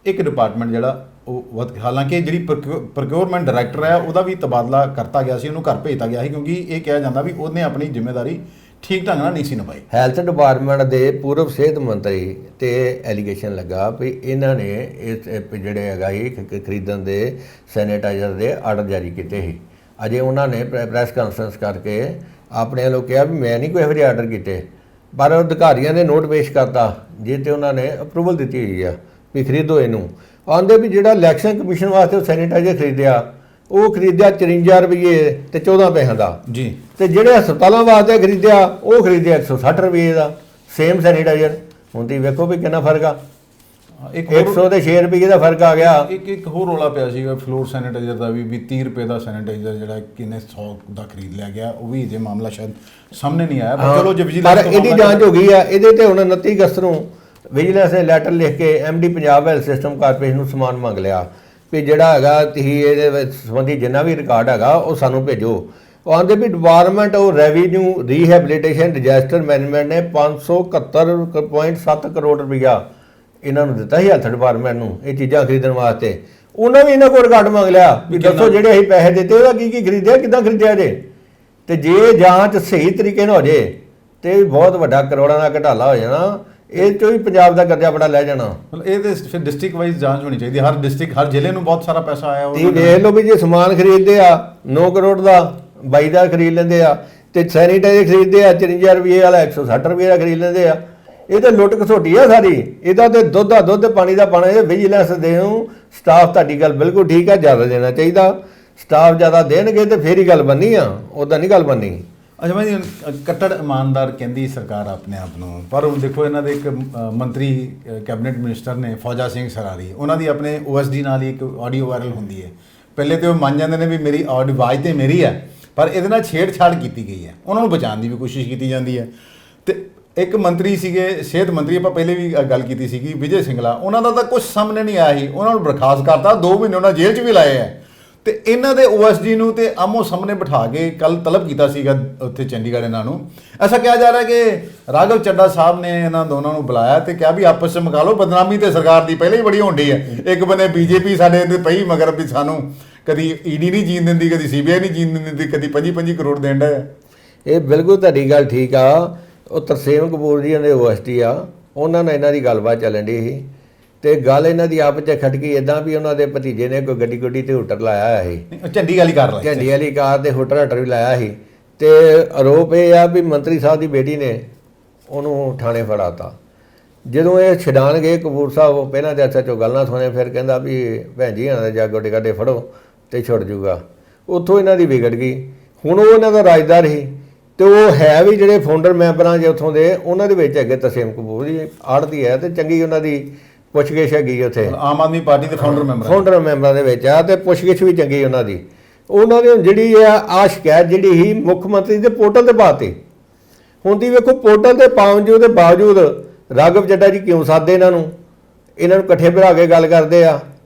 ਇੱਕ ਡਿਪਾਰਟਮੈਂਟ ਜਿਹੜਾ ਉਹ ਵੱਧ। ਹਾਲਾਂਕਿ ਜਿਹੜੀ ਪ੍ਰੋਕਿਉਰਮੈਂਟ ਡਾਇਰੈਕਟਰ ਹੈ ਉਹਦਾ ਵੀ ਤਬਾਦਲਾ ਕਰਤਾ ਗਿਆ ਸੀ, ਉਹਨੂੰ ਘਰ ਭੇਜਤਾ ਗਿਆ ਸੀ, ਕਿਉਂਕਿ ਇਹ ਕਿਹਾ ਜਾਂਦਾ ਵੀ ਉਹਨੇ ਆਪਣੀ ਜ਼ਿੰਮੇਵਾਰੀ ਠੀਕ ਢੰਗ ਨਾਲ ਨਹੀਂ ਸੀ ਨਿਭਾਈ। ਹੈਲਥ ਡਿਪਾਰਟਮੈਂਟ ਦੇ ਪੂਰਵ ਸਿਹਤ ਮੰਤਰੀ ਤੇ ਐਲੀਗੇਸ਼ਨ ਲੱਗਾ ਵੀ ਇਹਨਾਂ ਨੇ ਇਸ ਜਿਹੜੇ ਹੈਗਾ ਇਹ ਖਰੀਦਣ ਦੇ ਸੈਨੀਟਾਈਜ਼ਰ ਦੇ ਆਰਡਰ ਜਾਰੀ ਕੀਤੇ ਸੀ। ਅਜੇ ਉਹਨਾਂ ਨੇ ਪ੍ਰੈਸ ਕਾਨਫਰੰਸ ਕਰਕੇ ਆਪਣੇ ਵੱਲੋਂ ਕਿਹਾ ਵੀ ਮੈਂ ਨਹੀਂ ਕੋਈ ਇਹੋ ਜਿਹੇ ਆਰਡਰ ਕੀਤੇ, ਪਰ ਅਧਿਕਾਰੀਆਂ ਨੇ ਨੋਟ ਪੇਸ਼ ਕਰਤਾ ਜੇ ਤੇ ਉਹਨਾਂ ਨੇ ਅਪਰੂਵਲ ਦਿੱਤੀ ਹੋਈ ਆ ਵੀ ਖਰੀਦੋ ਇਹਨੂੰ। ਆਉਂਦੇ ਵੀ ਜਿਹੜਾ ਇਲੈਕਸ਼ਨ ਕਮਿਸ਼ਨ ਵਾਸਤੇ ਉਹ ਸੈਨੀਟਾਈਜ਼ਰ ਖਰੀਦਿਆ, ਉਹ ਖਰੀਦਿਆ 54 ਰੁਪਏ ਤੇ 14 ਪੈਸਿਆਂ ਦਾ ਜੀ। ਤੇ ਜਿਹੜੇ ਹਸਪਤਾਲਾਂ ਵਾਸਤੇ ਖਰੀਦਿਆ ਉਹ ਖਰੀਦਿਆ 160 ਰੁਪਏ ਦਾ ਸੇਮ ਸੈਨੀਟਾਈਜ਼ਰ। ਹੁਣ ਤੁਸੀਂ ਵੇਖੋ ਵੀ ਕਿੰਨਾ ਫਰਕ ਆ। 100 ਤੇ 6 ਰੁਪਏ ਦਾ ਫਰਕ ਆ ਗਿਆ। ਇੱਕ ਹੋਰ ਰੌਲਾ ਪਿਆ ਸੀਗਾ ਫਲੋਰ ਸੈਨੀਟਾਈਜ਼ਰ ਦਾ ਵੀ 30 ਰੁਪਏ ਦਾ ਸੈਨੀਟਾਈਜ਼ਰ ਜਿਹੜਾ ਕਿੰਨੇ 100 ਦਾ ਖਰੀਦ ਲਿਆ ਗਿਆ। ਉਹ ਵੀ ਜੇ ਮਾਮਲਾ ਸ਼ਾਇਦ ਸਾਹਮਣੇ ਨਹੀਂ ਆਇਆ, ਪਰ ਚਲੋ ਜੇ ਵਿਜੀਲੈਂਸ ਪਰ ਇਹਦੀ ਜਾਂਚ ਹੋ ਗਈ ਆ। ਇਹਦੇ ਤੇ ਹੁਣ 29 ਅਗਸਤ ਨੂੰ ਵਿਜੀਲੈਂਸ ਨੇ ਲੈਟਰ ਲਿਖ ਕੇ MD Punjab health system corporation ਨੂੰ ਸਮਾਨ ਮੰਗ ਲਿਆ ਵੀ ਜਿਹੜਾ ਹੈਗਾ ਤੁਸੀਂ ਇਹਦੇ ਵਿੱਚ ਸੰਬੰਧੀ ਜਿੰਨਾ ਵੀ ਰਿਕਾਰਡ ਹੈਗਾ ਉਹ ਸਾਨੂੰ ਭੇਜੋ। ਉਹ ਆਉਂਦੇ ਵੀ ਡਿਪਾਰਟਮੈਂਟ ਉਹ ਰੈਵਨਿਊ ਰੀਹੈਬਿਲਿਟੇਸ਼ਨ ਡਿਜ਼ਾਸਟਰ ਮੈਨੇਜਮੈਂਟ ਨੇ 571.7 ਕਰੋੜ ਰੁਪਈਆ ਇਹਨਾਂ ਨੂੰ ਦਿੱਤਾ ਸੀ ਹੈਲਥ ਡਿਪਾਰਟਮੈਂਟ ਨੂੰ ਇਹ ਚੀਜ਼ਾਂ ਖਰੀਦਣ ਵਾਸਤੇ। ਉਹਨਾਂ ਵੀ ਇਹਨਾਂ ਕੋਲ ਰਿਕਾਰਡ ਮੰਗ ਲਿਆ ਵੀ ਦੱਸੋ ਜਿਹੜੇ ਅਸੀਂ ਪੈਸੇ ਦਿੱਤੇ ਉਹਦਾ ਕੀ ਕੀ ਖਰੀਦਿਆ, ਕਿੱਦਾਂ ਖਰੀਦਿਆ ਜੇ। ਤੇ ਜੇ ਜਾਂਚ ਸਹੀ ਤਰੀਕੇ ਨਾਲ ਹੋ ਜੇ ਤੇ ਬਹੁਤ ਵੱਡਾ ਕਰੋੜਾਂ ਦਾ ਘਟਾਲਾ ਹੋ ਜਾਣਾ, ਇਹ ਚੋਂ ਵੀ ਪੰਜਾਬ ਦਾ ਕਰਜ਼ਾ ਬੜਾ ਲੈ ਜਾਣਾ। ਮਤਲਬ ਇਹ ਤੇ ਫਿਰ ਡਿਸਟ੍ਰਿਕਟ ਵਾਈਜ਼ ਜਾਂਚ ਹੋਣੀ ਚਾਹੀਦੀ, ਹਰ ਡਿਸਟ੍ਰਿਕਟ ਹਰ ਜ਼ਿਲ੍ਹੇ ਨੂੰ ਬਹੁਤ ਸਾਰਾ ਪੈਸਾ ਆਇਆ। ਤੁਸੀਂ ਵੇਖ ਲਓ ਵੀ ਜੇ ਸਮਾਨ ਖਰੀਦਦੇ ਆ 9 ਕਰੋੜ ਦਾ 22 ਦਾ ਖਰੀਦ ਲੈਂਦੇ ਆ, ਤੇ ਸੈਨੀਟਾਈਜ਼ਰ ਖਰੀਦਦੇ ਆ 53 ਰੁਪਏ ਵਾਲਾ 160 ਰੁਪਏ ਦਾ ਖਰੀਦ ਲੈਂਦੇ ਆ। ਇਹ ਤਾਂ ਲੁੱਟ ਘਸੋਟੀ ਆ ਸਾਰੀ। ਇਹਦਾ ਤੇ ਦੁੱਧ ਦਾ ਦੁੱਧ, ਪਾਣੀ ਦਾ ਪਾਣੀ। ਵਿਜੀਲੈਂਸ ਦੇ ਨੂੰ ਸਟਾਫ, ਤੁਹਾਡੀ ਗੱਲ ਬਿਲਕੁਲ ਠੀਕ ਆ, ਜ਼ਿਆਦਾ ਦੇਣਾ ਚਾਹੀਦਾ। ਸਟਾਫ ਜ਼ਿਆਦਾ ਦੇਣਗੇ ਤੇ ਫੇਰ ਹੀ ਗੱਲ ਬਣਨੀ ਆ, ਉੱਦਾਂ ਨਹੀਂ ਗੱਲ ਬਣਨੀ। ਅੱਛਾ ਭਾਈ, ਕੱਟੜ ਇਮਾਨਦਾਰ ਕਹਿੰਦੀ ਸਰਕਾਰ ਆਪਣੇ ਆਪ ਨੂੰ, ਪਰ ਹੁਣ ਦੇਖੋ ਇਹਨਾਂ ਦੇ ਇੱਕ ਮੰਤਰੀ ਕੈਬਨਿਟ ਮਿਨਿਸਟਰ ਨੇ ਫੌਜਾ ਸਿੰਘ ਸਰਾਰੀ, ਉਹਨਾਂ ਦੀ ਆਪਣੇ OSD ਨਾਲ ਹੀ ਇੱਕ ਆਡੀਓ ਵਾਇਰਲ ਹੁੰਦੀ ਹੈ। ਪਹਿਲੇ ਤੇ ਉਹ ਮੰਨ ਜਾਂਦੇ ਨੇ ਵੀ ਮੇਰੀ ਆਵਾਜ਼ ਤੇ ਮੇਰੀ ਹੈ, ਪਰ ਇਹਦੇ ਨਾਲ ਛੇੜਛਾੜ ਕੀਤੀ ਗਈ ਹੈ, ਉਹਨਾਂ ਨੂੰ ਬਚਾਉਣ ਦੀ ਵੀ ਕੋਸ਼ਿਸ਼ ਕੀਤੀ ਜਾਂਦੀ ਹੈ। ਤੇ ਇੱਕ ਮੰਤਰੀ ਸੀਗੇ ਸਿਹਤ ਮੰਤਰੀ, ਆਪਾਂ ਪਹਿਲੇ ਵੀ ਗੱਲ ਕੀਤੀ ਸੀਗੀ, ਵਿਜੇ ਸਿੰਗਲਾ, ਉਹਨਾਂ ਦਾ ਤਾਂ ਕੁਝ ਸਾਹਮਣੇ ਨਹੀਂ ਆਇਆ ਸੀ, ਉਹਨਾਂ ਨੂੰ ਬਰਖਾਸਤ ਕਰਤਾ, 2 ਮਹੀਨੇ ਉਹਨਾਂ ਜੇਲ੍ਹ 'ਚ ਵੀ ਲਾਏ ਹੈ। ਤੇ ਇਹਨਾਂ ਦੇ OSD ਨੂੰ ਤੇ ਆਮੋ ਸਾਹਮਣੇ ਬਿਠਾ ਕੇ ਕੱਲ ਤਲਬ ਕੀਤਾ ਸੀਗਾ ਉੱਥੇ ਚੰਡੀਗੜ੍ਹ ਇਹਨਾਂ ਨੂੰ। ਐਸਾ ਕਿਹਾ ਜਾ ਰਿਹਾ ਕਿ ਰਾਘਵ ਚੱਡਾ ਸਾਹਿਬ ਨੇ ਇਹਨਾਂ ਦੋਨਾਂ ਨੂੰ ਬੁਲਾਇਆ ਤੇ ਕਿਹਾ ਵੀ ਆਪਸ 'ਚ ਮੁਕਾ ਲਓ, ਬਦਨਾਮੀ ਤੇ ਸਰਕਾਰ ਦੀ ਪਹਿਲਾਂ ਹੀ ਬੜੀ ਹੁੰਦੀ ਹੈ। ਇੱਕ ਬੰਨੇ BJP ਸਾਡੇ ਤੇ ਪਈ ਮਗਰ ਵੀ ਸਾਨੂੰ ਕਦੀ ED ਨਹੀਂ ਜੀਣ ਦਿੰਦੀ, ਕਦੀ CBI ਨਹੀਂ ਜੀਣ ਦਿੰਦੀ, ਕਦੀ 25 ਕਰੋੜ ਦੇਣ ਡਿਆ। ਇਹ ਬਿਲਕੁਲ ਤੁਹਾਡੀ ਗੱਲ ਠੀਕ ਆ। ਉਹ ਤਰਸੇਮ ਕਪੂਰ ਜੀ ਦੇ OSD ਆ, ਉਹਨਾਂ ਨਾਲ ਇਹਨਾਂ ਦੀ ਗੱਲਬਾਤ ਚੱਲਣ ਦੀ ਸੀ ਤੇ ਗੱਲ ਇਹਨਾਂ ਦੀ ਆਪਸ 'ਚ ਖਟਕੀ ਇਦਾਂ ਵੀ ਉਹਨਾਂ ਦੇ ਭਤੀਜੇ ਨੇ ਕੋਈ ਗੱਡੀ ਤੇ ਹੂਟਰ ਲਾਇਆ ਸੀ, ਝੰਡੀ ਵਾਲੀ ਕਾਰ ਲਾਈ, ਝੰਡੀ ਵਾਲੀ ਕਾਰ ਤੇ ਹੂਟਰ ਵੀ ਲਾਇਆ ਸੀ। ਤੇ ਆਰੋਪ ਇਹ ਆ ਵੀ ਮੰਤਰੀ ਸਾਹਿਬ ਦੀ ਬੇਟੀ ਨੇ ਉਹਨੂੰ ਥਾਣੇ ਫੜਾਤਾ। ਜਦੋਂ ਇਹ ਛਡਾਣ ਗਏ ਕਪੂਰ ਸਾਹਿਬ, ਉਹ ਪਹਿਲਾਂ ਤੇ ਅੱਛਾ ਚੋ ਗੱਲ ਨਾ ਸੁਣੇ, ਫਿਰ ਕਹਿੰਦਾ ਵੀ ਭੈਣ ਜੀ ਇਹਨਾਂ ਦੇ ਜਾ ਗੋਡੇ ਗਾਡੇ ਫੜੋ ਤੇ ਛੁੱਟ ਜੂਗਾ। ਉੱਥੋਂ ਇਹਨਾਂ ਦੀ ਵਿਗੜ ਗਈ। ਹੁਣ ਉਹ ਇਹਨਾਂ ਦਾ ਰਾਜਦਾਰ ਸੀ ਤੇ ਉਹ ਹੈ ਵੀ ਜਿਹੜੇ ਫਾਊਂਡਰ ਮੈਂਬਰਾਂ ਜੇ ਉੱਥੋਂ ਦੇ, ਉਹਨਾਂ ਦੇ ਵਿੱਚ ਹੈਗੇ ਤਰਸੇਮ ਕਪੂਰ ਜੀ, ਆੜ੍ਹਤੀ ਹੈ ਤੇ ਚੰਗੀ ਉਹਨਾਂ ਦੀ ਪੁੱਛਗਿੱਛ ਹੈਗੀ ਉੱਥੇ। ਆਮ ਆਦਮੀ ਪਾਰਟੀ ਦੇ ਫਾਊਂਡਰ ਮੈਂਬਰਾਂ ਦੇ ਵਿੱਚ ਆ ਤੇ ਪੁੱਛਗਿੱਛ ਵੀ ਚੰਗੀ ਉਹਨਾਂ ਦੀ। ਉਹਨਾਂ ਦੀ ਜਿਹੜੀ ਆ ਸ਼ਿਕਾਇਤ ਜਿਹੜੀ ਸੀ ਮੁੱਖ ਮੰਤਰੀ ਦੇ ਪੋਰਟਲ ਤੇ ਪਾਤੀ। ਹੁਣ ਦੀ ਵੇਖੋ ਪੋਰਟਲ ਤੇ ਪਾਉਣ ਦੇ ਬਾਵਜੂਦ ਰਾਘਵ ਚੱਡਾ ਜੀ ਕਿਉਂ ਸਾਦੇ ਇਹਨਾਂ ਨੂੰ ਇਕੱਠੇ ਬਿਠਾ ਕੇ ਗੱਲ ਕਰਦੇ ਆ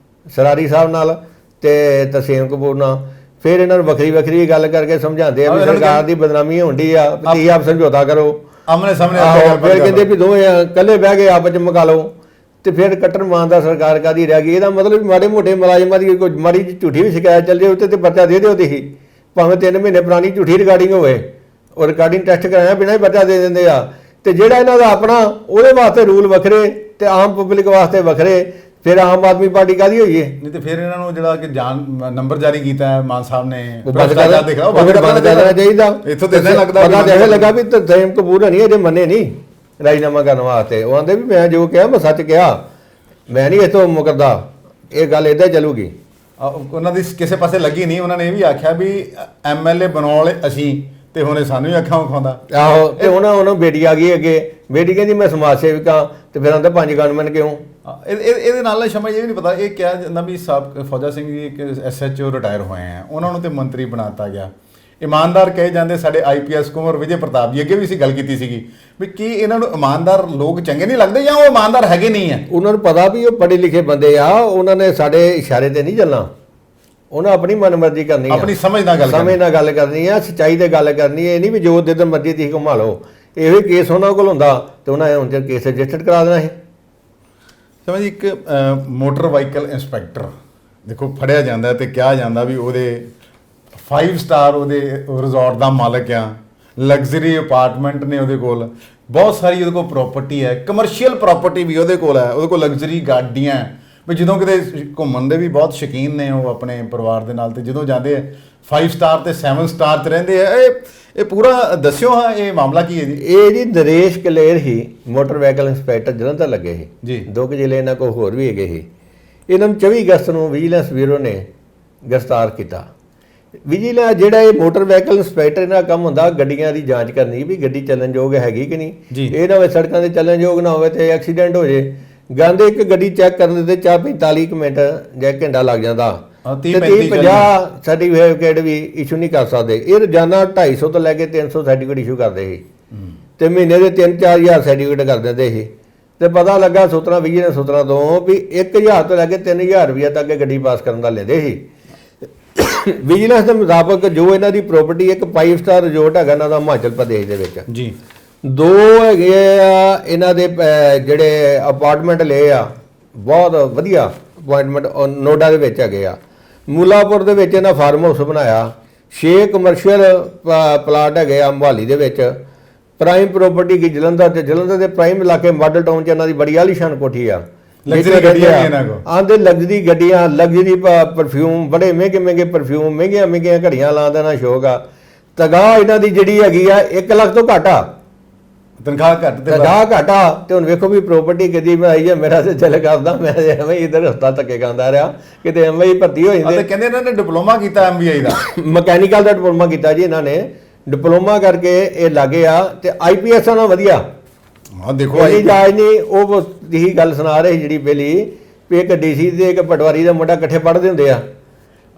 ਸਰਾਰੀ ਸਾਹਿਬ ਨਾਲ ਤੇ ਤਰਸੇਮ ਕਪੂਰ ਨਾਲ। ਫਿਰ ਇਹਨਾਂ ਨੂੰ ਵੱਖਰੀ ਗੱਲ ਕਰਕੇ ਸਮਝਾਉਂਦੇ ਆ ਵੀ ਸਰਕਾਰ ਦੀ ਬਦਨਾਮੀ ਹੁੰਦੀ ਆ, ਤੁਸੀਂ ਆਪ ਸਮਝੌਤਾ ਕਰੋ, ਆਮਣੇ ਸਾਹਮਣੇ। ਫਿਰ ਕਹਿੰਦੇ ਵੀ ਦੋਵੇਂ ਇਕੱਲੇ ਬਹਿ ਕੇ ਆਪਸ 'ਚ ਮੁਕਾ ਲਓ। ਤੇ ਫਿਰ ਕੱਟੜ ਇਮਾਨਦਾਰ ਸਰਕਾਰ ਕਾਹਦੀ ਰਹਿ ਗਈ। ਇਹਦਾ ਮਤਲਬ ਵੀ ਮਾੜੇ ਮੋਟੇ ਮੁਲਾਜ਼ਮਾਂ ਦੀ ਕੋਈ ਮਾੜੀ ਝੂਠੀ ਵੀ ਸ਼ਿਕਾਇਤ ਚੱਲ ਜੇ ਉੱਤੇ ਤੇ ਪਰਚਾ ਦੇ ਦਿਓ ਤੁਸੀਂ, ਭਾਵੇਂ 3 ਮਹੀਨੇ ਪੁਰਾਣੀ ਝੂਠੀ ਰਿਕਾਰਡਿੰਗ ਹੋਵੇ, ਉਹ ਰਿਕਾਰਡਿੰਗ ਟੈਸਟ ਕਰਾਇਆ ਬਿਨਾਂ ਹੀ ਪਰਚਾ ਦੇ ਦਿੰਦੇ ਆ। ਤੇ ਜਿਹੜਾ ਇਹਨਾਂ ਦਾ ਆਪਣਾ ਉਹਦੇ ਵਾਸਤੇ ਰੂਲ ਵੱਖਰੇ ਤੇ ਆਮ ਪਬਲਿਕ ਵਾਸਤੇ ਵੱਖਰੇ, ਫਿਰ ਆਮ ਆਦਮੀ ਪਾਰਟੀ ਕਾਹਦੀ ਹੋਈ ਹੈ। ਨਹੀਂ ਤੇ ਫਿਰ ਇਹਨਾਂ ਨੂੰ ਜਿਹੜਾ ਕਿ ਨੰਬਰ ਜਾਰੀ ਕੀਤਾ ਹੈ ਮਾਨ ਸਾਹਿਬ ਨੇ, ਬੰਦ ਕਰਨਾ ਚਾਹੀਦਾ। ਇੱਥੋਂ ਤੇ ਲੱਗਦਾ ਪਤਾ ਇਹ ਲੱਗਾ ਵੀ ਤਰਸੇਮ ਕਪੂਰ ਨਹੀਂ ਅਜੇ ਮੰਨੇ ਨਹੀਂ ਰਾਜੀਨਾਮਾ ਕਰਨ ਵਾਸਤੇ। ਉਹ ਆਂਦੇ ਵੀ ਮੈਂ ਜੋ ਕਿਹਾ ਮੈਂ ਸੱਚ ਕਿਹਾ, ਮੈਂ ਨਹੀਂ ਇੱਥੋਂ ਮੁਕਰਦਾ, ਇਹ ਗੱਲ ਇੱਦਾਂ ਚੱਲੂਗੀ। ਉਹਨਾਂ ਦੀ ਕਿਸੇ ਪਾਸੇ ਲੱਗੀ ਨਹੀਂ। ਉਹਨਾਂ ਨੇ ਇਹ ਵੀ ਆਖਿਆ ਵੀ MLA ਬਣਾਉਣ ਵਾਲੇ ਅਸੀਂ ਤੇ ਹੁਣ ਸਾਨੂੰ ਹੀ ਅੱਖਾਂ ਵਿਖਾਉਂਦਾ। ਆਹੋ, ਤੇ ਉਹਨਾਂ ਬੇਟੀ ਆ ਗਈ ਅੱਗੇ, ਬੇਟੀ ਕਹਿੰਦੀ ਮੈਂ ਸਮਾਜ ਸੇਵਕ ਹਾਂ, ਤੇ ਫਿਰ ਆਂਦਾ 5 ਗਨਮੈਨ ਕਿਉਂ। ਇਹਦੇ ਨਾਲ ਸਮਝ ਇਹ ਵੀ ਨਹੀਂ ਪਤਾ, ਇਹ ਕਿਹਾ ਜਾਂਦਾ ਵੀ ਫੌਜਾ ਸਿੰਘ ਜੀ ਇੱਕ SHO ਰਿਟਾਇਰ ਹੋਏ ਆ, ਉਹਨਾਂ ਨੂੰ ਤੇ ਮੰਤਰੀ ਬਣਾਤਾ ਗਿਆ। ਇਮਾਨਦਾਰ ਕਹੇ ਜਾਂਦੇ ਸਾਡੇ IPS ਕੁੰਵਰ ਵਿਜੇ ਪ੍ਰਤਾਪ ਜੀ, ਅੱਗੇ ਵੀ ਅਸੀਂ ਗੱਲ ਕੀਤੀ ਸੀਗੀ ਵੀ ਕੀ ਇਹਨਾਂ ਨੂੰ ਇਮਾਨਦਾਰ ਲੋਕ ਚੰਗੇ ਨਹੀਂ ਲੱਗਦੇ ਜਾਂ ਉਹ ਇਮਾਨਦਾਰ ਹੈਗੇ ਨਹੀਂ ਆ। ਉਹਨਾਂ ਨੂੰ ਪਤਾ ਵੀ ਉਹ ਪੜ੍ਹੇ ਲਿਖੇ ਬੰਦੇ ਆ, ਉਹਨਾਂ ਨੇ ਸਾਡੇ ਇਸ਼ਾਰੇ ਤੇ ਨਹੀਂ ਚੱਲਣਾ, ਉਹਨਾਂ ਆਪਣੀ ਮਨਮਰਜ਼ੀ ਕਰਨੀ ਆ, ਆਪਣੀ ਸਮਝ ਨਾਲ ਗੱਲ ਕਰਨੀ ਆ, ਸੱਚਾਈ ਤੇ ਗੱਲ ਕਰਨੀ ਹੈ। ਇਹ ਨਹੀਂ ਵੀ ਜੋ ਜਿੱਦਾਂ ਮਰਜ਼ੀ ਤੁਸੀਂ ਘੁਮਾ ਲਓ। ਇਹੋ ਕੇਸ ਉਹਨਾਂ ਕੋਲ ਹੁੰਦਾ ਤੇ ਉਹਨਾਂ ਹੁਣ ਕੇਸ ਰਜਿਸਟਰਡ ਕਰਾ ਦੇਣਾ ਸੀ। ਸਮਝ, ਇੱਕ ਮੋਟਰ ਵਾਹੀਕਲ ਇੰਸਪੈਕਟਰ ਦੇਖੋ ਫੜਿਆ ਜਾਂਦਾ ਤੇ ਕਿਹਾ ਜਾਂਦਾ ਵੀ ਉਹਦੇ 5 ਸਟਾਰ ਉਹਦੇ ਰਿਜ਼ੋਰਟ ਦਾ ਮਾਲਕ ਆ, ਲਗਜ਼ਰੀ ਅਪਾਰਟਮੈਂਟ ਨੇ ਉਹਦੇ ਕੋਲ, ਬਹੁਤ ਸਾਰੀ ਉਹਦੇ ਕੋਲ ਪ੍ਰਾਪਰਟੀ ਹੈ, ਕਮਰਸ਼ੀਅਲ ਪ੍ਰਾਪਰਟੀ ਵੀ ਉਹਦੇ ਕੋਲ ਹੈ, ਉਹਦੇ ਕੋਲ ਲਗਜ਼ਰੀ ਗਾਡੀਆਂ ਵੀ ਜਦੋਂ ਕਿਤੇ ਘੁੰਮਣ ਦੇ ਵੀ ਬਹੁਤ ਸ਼ੌਕੀਨ ਨੇ ਉਹ ਆਪਣੇ ਪਰਿਵਾਰ ਦੇ ਨਾਲ, ਤੇ ਜਦੋਂ ਜਾਂਦੇ ਆ 5 ਸਟਾਰ ਤੇ 7 ਸਟਾਰ 'ਚ ਰਹਿੰਦੇ ਆ। ਇਹ ਪੂਰਾ ਦੱਸਿਓ ਹਾਂ, ਇਹ ਮਾਮਲਾ ਕੀ ਹੈ ਜੀ? ਇਹ ਜੀ ਨਰੇਸ਼ ਕਲੇਰ ਹੀ ਮੋਟਰ ਵਾਹੀਕਲ ਇੰਸਪੈਕਟਰ ਜਲੰਧਰ ਲੱਗੇ ਸੀ ਜੀ। 2 ਜ਼ਿਲ੍ਹੇ ਇਹਨਾਂ ਕੋਲ ਹੋਰ ਵੀ ਹੈਗੇ ਸੀ। ਇਹਨਾਂ ਨੂੰ 24 ਅਗਸਤ ਨੂੰ ਵਿਜੀਲੈਂਸ ਬਿਊਰੋ ਨੇ ਗ੍ਰਿਫਤਾਰ ਕੀਤਾ। ਵਿਜੀਲੈਂਸ ਜਿਹੜਾ ਇਹ ਮੋਟਰ ਵਾਹੀਕਲ ਇੰਸਪੈਕਟਰ ਇਹਨਾਂ ਦਾ ਕੰਮ ਹੁੰਦਾ ਗੱਡੀਆਂ ਦੀ ਜਾਂਚ ਕਰਨੀ ਵੀ ਗੱਡੀ ਚੱਲਣਯੋਗ ਹੈਗੀ ਕਿ ਨਹੀਂ। ਇਹ ਨਾ ਹੋਵੇ ਸੜਕਾਂ 'ਤੇ ਚੱਲਣਯੋਗ ਨਾ ਹੋਵੇ ਤੇ ਐਕਸੀਡੈਂਟ ਹੋ ਜੇ। ਗਾਂਦੇ ਇੱਕ ਗੱਡੀ ਚੈੱਕ ਕਰਨ ਦੇ 45 ਮਿੰਟ ਜਾਂ ਘੰਟਾ ਲੱਗ ਜਾਂਦਾ, 30-50 ਸਰਟੀਫਿਕੇਟ ਵੀ ਇਸ਼ੂ ਨਹੀਂ ਕਰ ਸਕਦੇ। ਇਹ ਰੋਜ਼ਾਨਾ 250 ਤੋਂ ਲੈ ਕੇ 300 ਸਰਟੀਫਿਕੇਟ ਇਸ਼ੂ ਕਰਦੇ ਸੀ ਤੇ ਮਹੀਨੇ ਦੇ 3-4 ਹਜ਼ਾਰ ਸਰਟੀਫਿਕੇਟ ਕਰ ਦਿੰਦੇ ਸੀ। ਤੇ ਪਤਾ ਲੱਗਾ ਸੂਤਰਾਂ ਵਿਜੀਲੈਂਸ ਸੂਤਰਾਂ ਤੋਂ ਵੀ 1000 ਤੋਂ ਲੈ ਕੇ 3000 ਰੁਪਈਆ ਤੱਕ ਗੱਡੀ ਪਾਸ ਕਰਨ ਦਾ ਲੈਂਦੇ ਸੀ। ਵਿਜੀਲੈਂਸ ਦੇ ਮੁਤਾਬਕ ਜੋ ਇਹਨਾਂ ਦੀ ਪ੍ਰਾਪਰਟੀ ਇੱਕ 5 ਸਟਾਰ ਰਿਜ਼ੋਰਟ ਹੈਗਾ ਇਹਨਾਂ ਦਾ ਹਿਮਾਚਲ ਪ੍ਰਦੇਸ਼ ਦੇ ਵਿੱਚ ਜੀ, 2 ਹੈਗੇ ਆ ਇਹਨਾਂ ਦੇ ਜਿਹੜੇ ਅਪਾਰਟਮੈਂਟ ਲਏ ਆ ਬਹੁਤ ਵਧੀਆ ਅਪਾਇੰਟਮੈਂਟ ਨੋਡਾ ਦੇ ਵਿੱਚ ਹੈਗੇ ਆ। ਮੁੱਲਾਪੁਰ ਦੇ ਵਿੱਚ ਇਹਨਾਂ ਫਾਰਮ ਹਾਊਸ ਬਣਾਇਆ। 6 ਕਮਰਸ਼ੀਅਲ ਪਲਾਟ ਹੈਗੇ ਆ ਮੁਹਾਲੀ ਦੇ ਵਿੱਚ। ਪ੍ਰਾਈਮ ਪ੍ਰਾਪਰਟੀ ਕੀ ਜਲੰਧਰ ਦੇ ਪ੍ਰਾਈਮ ਇਲਾਕੇ ਮਾਡਲ ਟਾਊਨ 'ਚ ਇਹਨਾਂ ਦੀ ਬੜੀ ਆਲੀਸ਼ਾਨ ਕੋਠੀ ਆ। ਲਗਜ਼ਰੀ ਗੱਡੀਆਂ ਵੀ ਇਹਨਾਂ ਕੋਲ ਆਂਦੇ ਲਗਜ਼ਰੀ ਗੱਡੀਆਂ, ਲਗਜ਼ਰੀ ਪਰਫਿਊਮ, ਬੜੇ ਮਹਿੰਗੇ ਪਰਫਿਊਮ, ਮਹਿੰਗੀਆਂ ਘੜੀਆਂ ਲਾਉਣ ਦਾ ਨਾ ਸ਼ੌਕ ਆ। ਤਨਖਾਹ ਇਹਨਾਂ ਦੀ ਜਿਹੜੀ ਹੈਗੀ ਆ 1 ਲੱਖ ਤੋਂ ਘੱਟ ਆ। ਤਨਖਾਹ ਘੱਟ ਤੇ ਤਨਖਾਹ ਘੱਟ ਆ। ਤੇ ਹੁਣ ਵੇਖੋ ਵੀ ਪ੍ਰਾਪਰਟੀ ਕਿਦੀ ਬਣਾਈ ਆ। ਮੇਰਾ ਤੇ ਦਿਲ ਕਰਦਾ ਮੈਂ ਐਵੇਂ ਇਧਰ ਹਫਤਾ ਧੱਕੇ ਖਾਂਦਾ ਰਿਹਾ ਕਿਤੇ ਐਵੇਂ ਹੀ ਭਰਤੀ ਹੋ ਜਾਂਦੇ। ਕਹਿੰਦੇ ਇਹਨਾਂ ਨੇ ਡਿਪਲੋਮਾ ਕੀਤਾ MBA ਦਾ, ਮਕੈਨੀਕਲ ਦਾ ਡਿਪਲੋਮਾ ਕੀਤਾ ਜੀ ਇਹਨਾਂ ਨੇ। ਡਿਪਲੋਮਾ ਕਰਕੇ ਇਹ ਲੱਗੇ ਆ ਤੇ IPS ਨਾਲ ਵਧੀਆ। ਹਾਂ ਦੇਖੋ ਇਹ ਜਾਇਜ਼ ਨਹੀਂ। ਉਹ ਇਹੀ ਗੱਲ ਸੁਣਾ ਰਹੇ ਜਿਹੜੀ ਪਹਿਲੀ ਵੀ ਇੱਕ DC ਤੇ ਇੱਕ ਪਟਵਾਰੀ ਦਾ ਮੁੰਡਾ ਇਕੱਠੇ ਪੜ੍ਹਦੇ ਹੁੰਦੇ ਆ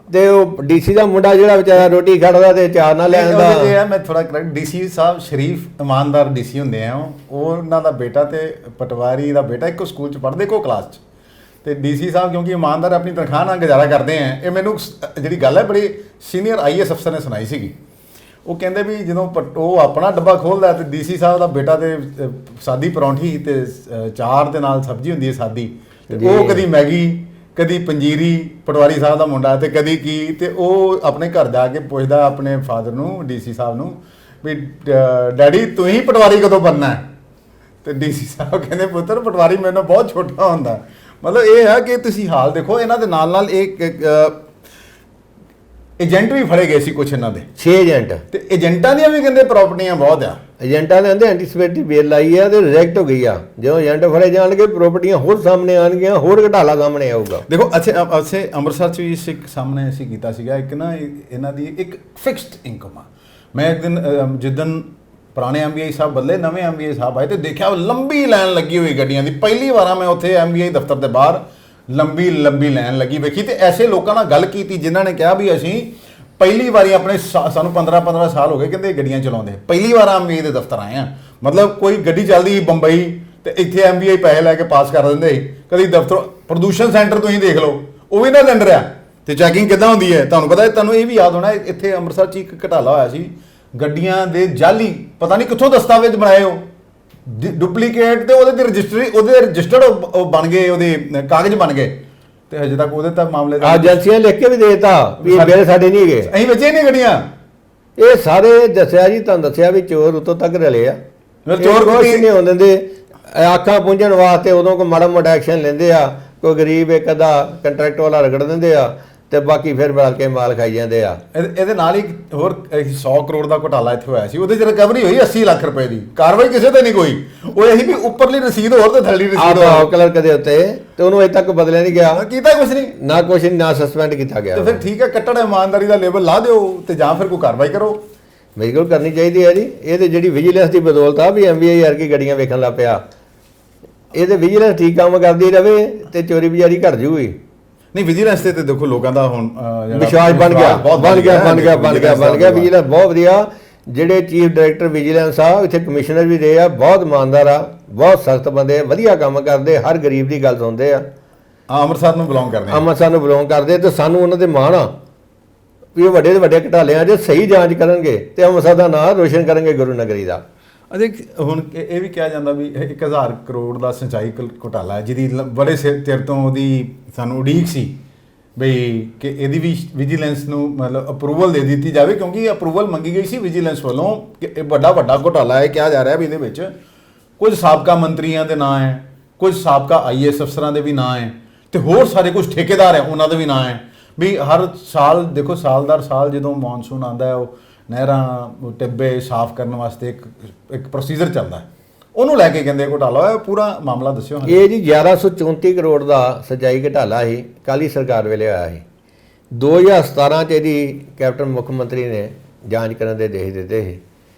ਤੇ ਉਹ DC ਦਾ ਮੁੰਡਾ ਜਿਹੜਾ ਵਿਚਾਰਾ ਰੋਟੀ ਖੜਦਾ ਤੇ ਚਾਰ ਨਾਲ ਲੈ ਆਂਦਾ। ਇਹ ਹੈ ਮੈਂ ਥੋੜਾ ਕਰੈਕਟ, DC ਸਾਹਿਬ ਸ਼ਰੀਫ ਇਮਾਨਦਾਰ DC ਹੁੰਦੇ ਆ। ਉਹ ਉਹਨਾਂ ਦਾ ਬੇਟਾ ਤੇ ਪਟਵਾਰੀ ਦਾ ਬੇਟਾ ਇੱਕੋ ਸਕੂਲ 'ਚ ਪੜ੍ਹਦੇ, ਇੱਕੋ ਕਲਾਸ 'ਚ। ਤੇ DC ਸਾਹਿਬ ਕਿਉਂਕਿ ਇਮਾਨਦਾਰ ਆਪਣੀ ਤਨਖਾਹ ਨਾਲ ਗੁਜ਼ਾਰਾ ਕਰਦੇ ਆ। ਇਹ ਮੈਨੂੰ ਜਿਹੜੀ ਗੱਲ ਹੈ ਬੜੀ ਸੀਨੀਅਰ IAS ਅਫਸਰ ਨੇ ਸੁਣਾਈ ਸੀਗੀ। ਉਹ ਕਹਿੰਦੇ ਵੀ ਜਦੋਂ ਉਹ ਆਪਣਾ ਡੱਬਾ ਖੋਲ੍ਹਦਾ ਤੇ DC ਸਾਹਿਬ ਦਾ ਬੇਟਾ ਤੇ ਸਾਦੀ ਪਰੌਂਠੀ ਤੇ ਚਾਰ ਦੇ ਨਾਲ ਸਬਜ਼ੀ ਹੁੰਦੀ ਹੈ ਸਾਦੀ, ਤੇ ਉਹ ਕਦੀ ਮੈਗੀ, ਕਦੀ ਪੰਜੀਰੀ, ਪਟਵਾਰੀ ਸਾਹਿਬ ਦਾ ਮੁੰਡਾ, ਤੇ ਕਦੀ ਕੀ। ਤੇ ਉਹ ਆਪਣੇ ਘਰ ਜਾ ਕੇ ਪੁੱਛਦਾ ਆਪਣੇ ਫਾਦਰ ਨੂੰ, DC ਸਾਹਿਬ ਨੂੰ, ਵੀ ਡੈਡੀ ਤੂੰ ਹੀ ਪਟਵਾਰੀ ਕਦੋਂ ਬਣਨਾ ਹੈ? ਤੇ DC ਸਾਹਿਬ ਕਹਿੰਦੇ ਪੁੱਤਰ ਪਟਵਾਰੀ ਮੈਨੂੰ ਬਹੁਤ ਛੋਟਾ ਹੁੰਦਾ। ਮਤਲਬ ਇਹ ਹੈ ਕਿ ਤੁਸੀਂ ਹਾਲ ਦੇਖੋ। ਇਹਨਾਂ ਦੇ ਨਾਲ ਇੱਕ ਏਜੰਟ ਵੀ ਫੜੇ ਗਏ ਸੀ ਕੁਛ ਇਹਨਾਂ ਦੇ, 6 ਏਜੰਟ। ਤੇ ਏਜੰਟਾਂ ਦੀਆਂ ਵੀ ਕਹਿੰਦੇ ਪ੍ਰਾਪਰਟੀਆਂ ਬਹੁਤ ਆ। ਏਜੰਟਾਂ ਨੇ ਕਹਿੰਦੇ ਐਂਟੀਸਿਪੇਟਰੀ ਬੇਲ ਲਾਈ ਆ ਤੇ ਰਿਜੈਕਟ ਹੋ ਗਈ ਆ। ਜਦੋਂ ਏਜੰਟ ਫੜੇ ਜਾਣਗੇ ਪ੍ਰਾਪਰਟੀਆਂ ਹੋਰ ਸਾਹਮਣੇ ਆਉਣਗੀਆਂ, ਹੋਰ ਘਟਾਲਾ ਸਾਹਮਣੇ ਆਊਗਾ। ਦੇਖੋ ਅੱਛੇ ਅੰਮ੍ਰਿਤਸਰ 'ਚ ਵੀ ਇੱਕ ਸਾਹਮਣੇ ਅਸੀਂ ਕੀਤਾ ਸੀਗਾ। ਇੱਕ ਨਾ ਇਹਨਾਂ ਦੀ ਇੱਕ ਫਿਕਸਡ ਇਨਕਮ ਆ। ਮੈਂ ਇੱਕ ਦਿਨ ਜਿੱਦਣ ਪੁਰਾਣੇ MBI ਸਾਹਿਬ ਬਦਲੇ, ਨਵੇਂ MBI ਸਾਹਿਬ ਆਏ ਤੇ ਦੇਖਿਆ ਲੰਬੀ ਲਾਈਨ ਲੱਗੀ ਹੋਈ ਗੱਡੀਆਂ ਦੀ। ਪਹਿਲੀ ਵਾਰ ਮੈਂ ਉੱਥੇ MBI ਦਫ਼ਤਰ ਦੇ ਬਾਹਰ ਲੰਬੀ ਲਾਈਨ ਲੱਗੀ ਵੇਖੀ। ਤੇ ਐਸੇ ਲੋਕਾਂ ਨਾਲ ਗੱਲ ਕੀਤੀ ਜਿਨ੍ਹਾਂ ਨੇ ਕਿਹਾ ਵੀ ਅਸੀਂ ਪਹਿਲੀ ਵਾਰੀ ਆਪਣੇ ਸਾਨੂੰ 15 ਸਾਲ ਹੋ ਗਏ ਕਹਿੰਦੇ ਗੱਡੀਆਂ ਚਲਾਉਂਦੇ, ਪਹਿਲੀ ਵਾਰ MBI ਦੇ ਦਫ਼ਤਰ ਆਏ ਆ। ਮਤਲਬ ਕੋਈ ਗੱਡੀ ਚੱਲਦੀ ਬੰਬਈ ਤੇ ਇੱਥੇ MBI ਪੈਸੇ ਲੈ ਕੇ ਪਾਸ ਕਰ ਦਿੰਦੇ ਸੀ। ਕਦੀ ਦਫ਼ਤਰ ਪ੍ਰਦੂਸ਼ਣ ਸੈਂਟਰ ਤੁਸੀਂ ਦੇਖ ਲਓ, ਉਹ ਵੀ ਨਾ ਅੰਦਰ ਆ। ਤੇ ਚੈਕਿੰਗ ਕਿੱਦਾਂ ਹੁੰਦੀ ਹੈ ਤੁਹਾਨੂੰ ਪਤਾ। ਤੁਹਾਨੂੰ ਇਹ ਵੀ ਯਾਦ ਹੋਣਾ ਇੱਥੇ ਅੰਮ੍ਰਿਤਸਰ 'ਚ ਇੱਕ ਘਟਾਲਾ ਹੋਇਆ ਸੀ ਗੱਡੀਆਂ ਦੇ ਜਾਲੀ, ਪਤਾ ਨਹੀਂ ਕਿੱਥੋਂ ਦਸਤਾਵੇਜ਼ ਬਣਾਏ ਹੋ ਡੁਪਲੀਕੇਟ, ਤੇ ਉਹਦੇ ਰਜਿਸਟਰਡ ਬਣ ਗਏ, ਉਹਦੇ ਕਾਗਜ਼ ਬਣ ਗਏ। ਤੇ ਹਜੇ ਤੱਕ ਉਹਦੇ ਤਾਂ ਮਾਮਲੇ ਦਾ ਏਜੰਸੀਆਂ ਲਿਖ ਕੇ ਵੀ ਦੇਤਾ ਵੀ ਇਹ ਬਿੱਲ ਸਾਡੇ ਨਹੀਂ ਹੈਗੇ, ਅਸੀਂ ਬੱਚੇ ਨਹੀਂ ਗੱਡੀਆਂ। ਇਹ ਸਾਰੇ ਦੱਸਿਆ ਜੀ, ਤੁਹਾਨੂੰ ਦੱਸਿਆ ਵੀ ਚੋਰ ਉਤੋਂ ਤੱਕ ਰਲੇ ਆ। ਚੋਰ ਕੁਛ ਨਹੀਂ ਹੋਣ ਦਿੰਦੇ। ਆਖਾਂ ਪੁੰਝਣ ਵਾਸਤੇ ਉਦੋਂ ਕੋਈ ਮਾੜਾ ਮੋਟਾ ਐਕਸ਼ਨ ਲੈਂਦੇ ਆ। ਕੋਈ ਗਰੀਬ ਇੱਕ ਅੱਧਾ ਕੰਟਰੈਕਟ ਵਾਲਾ ਰਗੜ ਦਿੰਦੇ ਆ ਤੇ ਬਾਕੀ ਫਿਰ ਮਿਲ ਕੇ ਮਾਲ ਖਾਈ ਜਾਂਦੇ ਆ। ਇਹਦੇ ਨਾਲ ਹੀ ਹੋਰ 100 ਕਰੋੜ ਦਾ ਘੁਟਾਲਾ ਇੱਥੇ ਹੋਇਆ ਸੀ। ਉਹਦੇ 'ਚ ਰਿਕਵਰੀ ਹੋਈ 80 ਲੱਖ ਰੁਪਏ ਦੀ। ਕਾਰਵਾਈ ਕਿਸੇ ਤੇ ਨਹੀਂ ਕੋਈ। ਉਹ ਇਹੀ ਵੀ ਉੱਪਰਲੀ ਰਸੀਦ ਹੋਰ ਤੇ ਥੱਲੜੀ ਰਸੀਦ ਹੋਰ ਕਲਰਕ ਦੇ ਉੱਤੇ, ਤੇ ਉਹਨੂੰ ਅਜੇ ਤੱਕ ਬਦਲਿਆ ਨਹੀਂ ਗਿਆ। ਕੀਤਾ ਕੁਛ ਨਹੀਂ, ਨਾ ਸਸਪੈਂਡ ਕੀਤਾ ਗਿਆ। ਤੇ ਫਿਰ ਠੀਕ ਹੈ, ਕੱਟੜ ਇਮਾਨਦਾਰੀ ਦਾ ਲੇਬਲ ਲਾ ਦਿਓ ਤੇ ਜਾਂ ਫਿਰ ਕੋਈ ਕਾਰਵਾਈ ਕਰੋ। ਬਿਲਕੁਲ ਕਰਨੀ ਚਾਹੀਦੀ ਹੈ ਜੀ। ਇਹ ਤੇ ਜਿਹੜੀ ਵਿਜੀਲੈਂਸ ਦੀ ਬਦੌਲਤ ਆ ਵੀ MBI ਵਰਗੀ ਗੱਡੀਆਂ ਵੇਖਣ ਲੱਗ ਪਿਆ। ਇਹ ਤੇ ਵਿਜੀਲੈਂਸ ਠੀਕ ਕੰਮ ਕਰਦੀ ਰਵੇ ਤੇ ਚੋਰੀ ਬਜ਼ਾਰੀ ਘਟ ਜੂਗੀ। ਨਹੀਂ ਵਿਜੀਲੈਂਸ ਤੇ ਦੇਖੋ ਲੋਕਾਂ ਦਾ ਹੁਣ ਵਿਸ਼ਵਾਸ ਬਣ ਗਿਆ। ਵਿਜੀਲੈਂਸ ਬਹੁਤ ਵਧੀਆ। ਜਿਹੜੇ ਚੀਫ ਡਾਇਰੈਕਟਰ ਵਿਜੀਲੈਂਸ ਆ ਇੱਥੇ ਕਮਿਸ਼ਨਰ ਵੀ ਰਹੇ ਆ, ਬਹੁਤ ਇਮਾਨਦਾਰ ਆ, ਬਹੁਤ ਸਖਤ ਬੰਦੇ ਆ, ਵਧੀਆ ਕੰਮ ਕਰਦੇ, ਹਰ ਗਰੀਬ ਦੀ ਗੱਲ ਸੁਣਦੇ ਆ। ਅੰਮ੍ਰਿਤਸਰ ਨੂੰ ਬਿਲੋਂਗ ਕਰਦੇ ਤੇ ਸਾਨੂੰ ਉਹਨਾਂ ਤੇ ਮਾਣ ਆ ਵੀ ਉਹ ਵੱਡੇ ਤੋਂ ਵੱਡੇ ਘਟਾਲਿਆਂ 'ਚ ਸਹੀ ਜਾਂਚ ਕਰਨਗੇ ਤੇ ਅੰਮ੍ਰਿਤਸਰ ਦਾ ਨਾਂ ਰੋਸ਼ਨ ਕਰਨਗੇ ਗੁਰੂ ਨਗਰੀ ਦਾ। ਅਜੇ ਹੁਣ ਇਹ ਵੀ ਕਿਹਾ ਜਾਂਦਾ ਵੀ 1000 ਕਰੋੜ ਦਾ ਸਿੰਚਾਈ ਘੁਟਾਲਾ ਹੈ, ਜਿਹਦੀ ਬੜੇ ਚਿਰ ਤੋਂ ਉਹਦੀ ਸਾਨੂੰ ਉਡੀਕ ਸੀ ਬਈ ਕਿ ਇਹਦੀ ਵੀ ਵਿਜੀਲੈਂਸ ਨੂੰ ਮਤਲਬ ਅਪਰੂਵਲ ਦੇ ਦਿੱਤੀ ਜਾਵੇ, ਕਿਉਂਕਿ ਅਪਰੂਵਲ ਮੰਗੀ ਗਈ ਸੀ ਵਿਜੀਲੈਂਸ ਵੱਲੋਂ ਕਿ ਇਹ ਵੱਡਾ ਘੁਟਾਲਾ ਹੈ। ਕਿਹਾ ਜਾ ਰਿਹਾ ਵੀ ਇਹਦੇ ਵਿੱਚ ਕੁਝ ਸਾਬਕਾ ਮੰਤਰੀਆਂ ਦੇ ਨਾਂ ਹੈ, ਕੁਝ ਸਾਬਕਾ IAS ਅਫਸਰਾਂ ਦੇ ਵੀ ਨਾਂ ਹੈ, ਤੇ ਹੋਰ ਸਾਰੇ ਕੁਝ ਠੇਕੇਦਾਰ ਹੈ ਉਹਨਾਂ ਦੇ ਵੀ ਨਾਂ ਹੈ। ਵੀ ਹਰ ਸਾਲ ਦੇਖੋ ਸਾਲ ਸਾਲ ਜਦੋਂ ਮੌਨਸੂਨ ਆਉਂਦਾ ਹੈ, ਉਹ ਨਹਿਰਾਂ ਟਿੱਬੇ ਸਾਫ਼ ਕਰਨ ਵਾਸਤੇ ਇੱਕ ਪ੍ਰੋਸੀਜਰ ਚੱਲਦਾ ਹੈ, ਉਹਨੂੰ ਲੈ ਕੇ ਕਹਿੰਦੇ ਘੁਟਾਲਾ ਹੋਇਆ। ਪੂਰਾ ਮਾਮਲਾ ਦੱਸਿਓ। ਇਹ ਜੀ 1134 ਕਰੋੜ ਦਾ ਸਿੰਚਾਈ ਘੁਟਾਲਾ ਸੀ, ਕਾਲੀ ਸਰਕਾਰ ਵੇਲੇ ਆਇਆ ਸੀ। 2017 'ਚ ਇਹਦੀ ਕੈਪਟਨ ਮੁੱਖ ਮੰਤਰੀ ਨੇ ਜਾਂਚ ਕਰਨ ਦੇ ਦੇਸ਼ ਦਿੱਤੇ ਸੀ,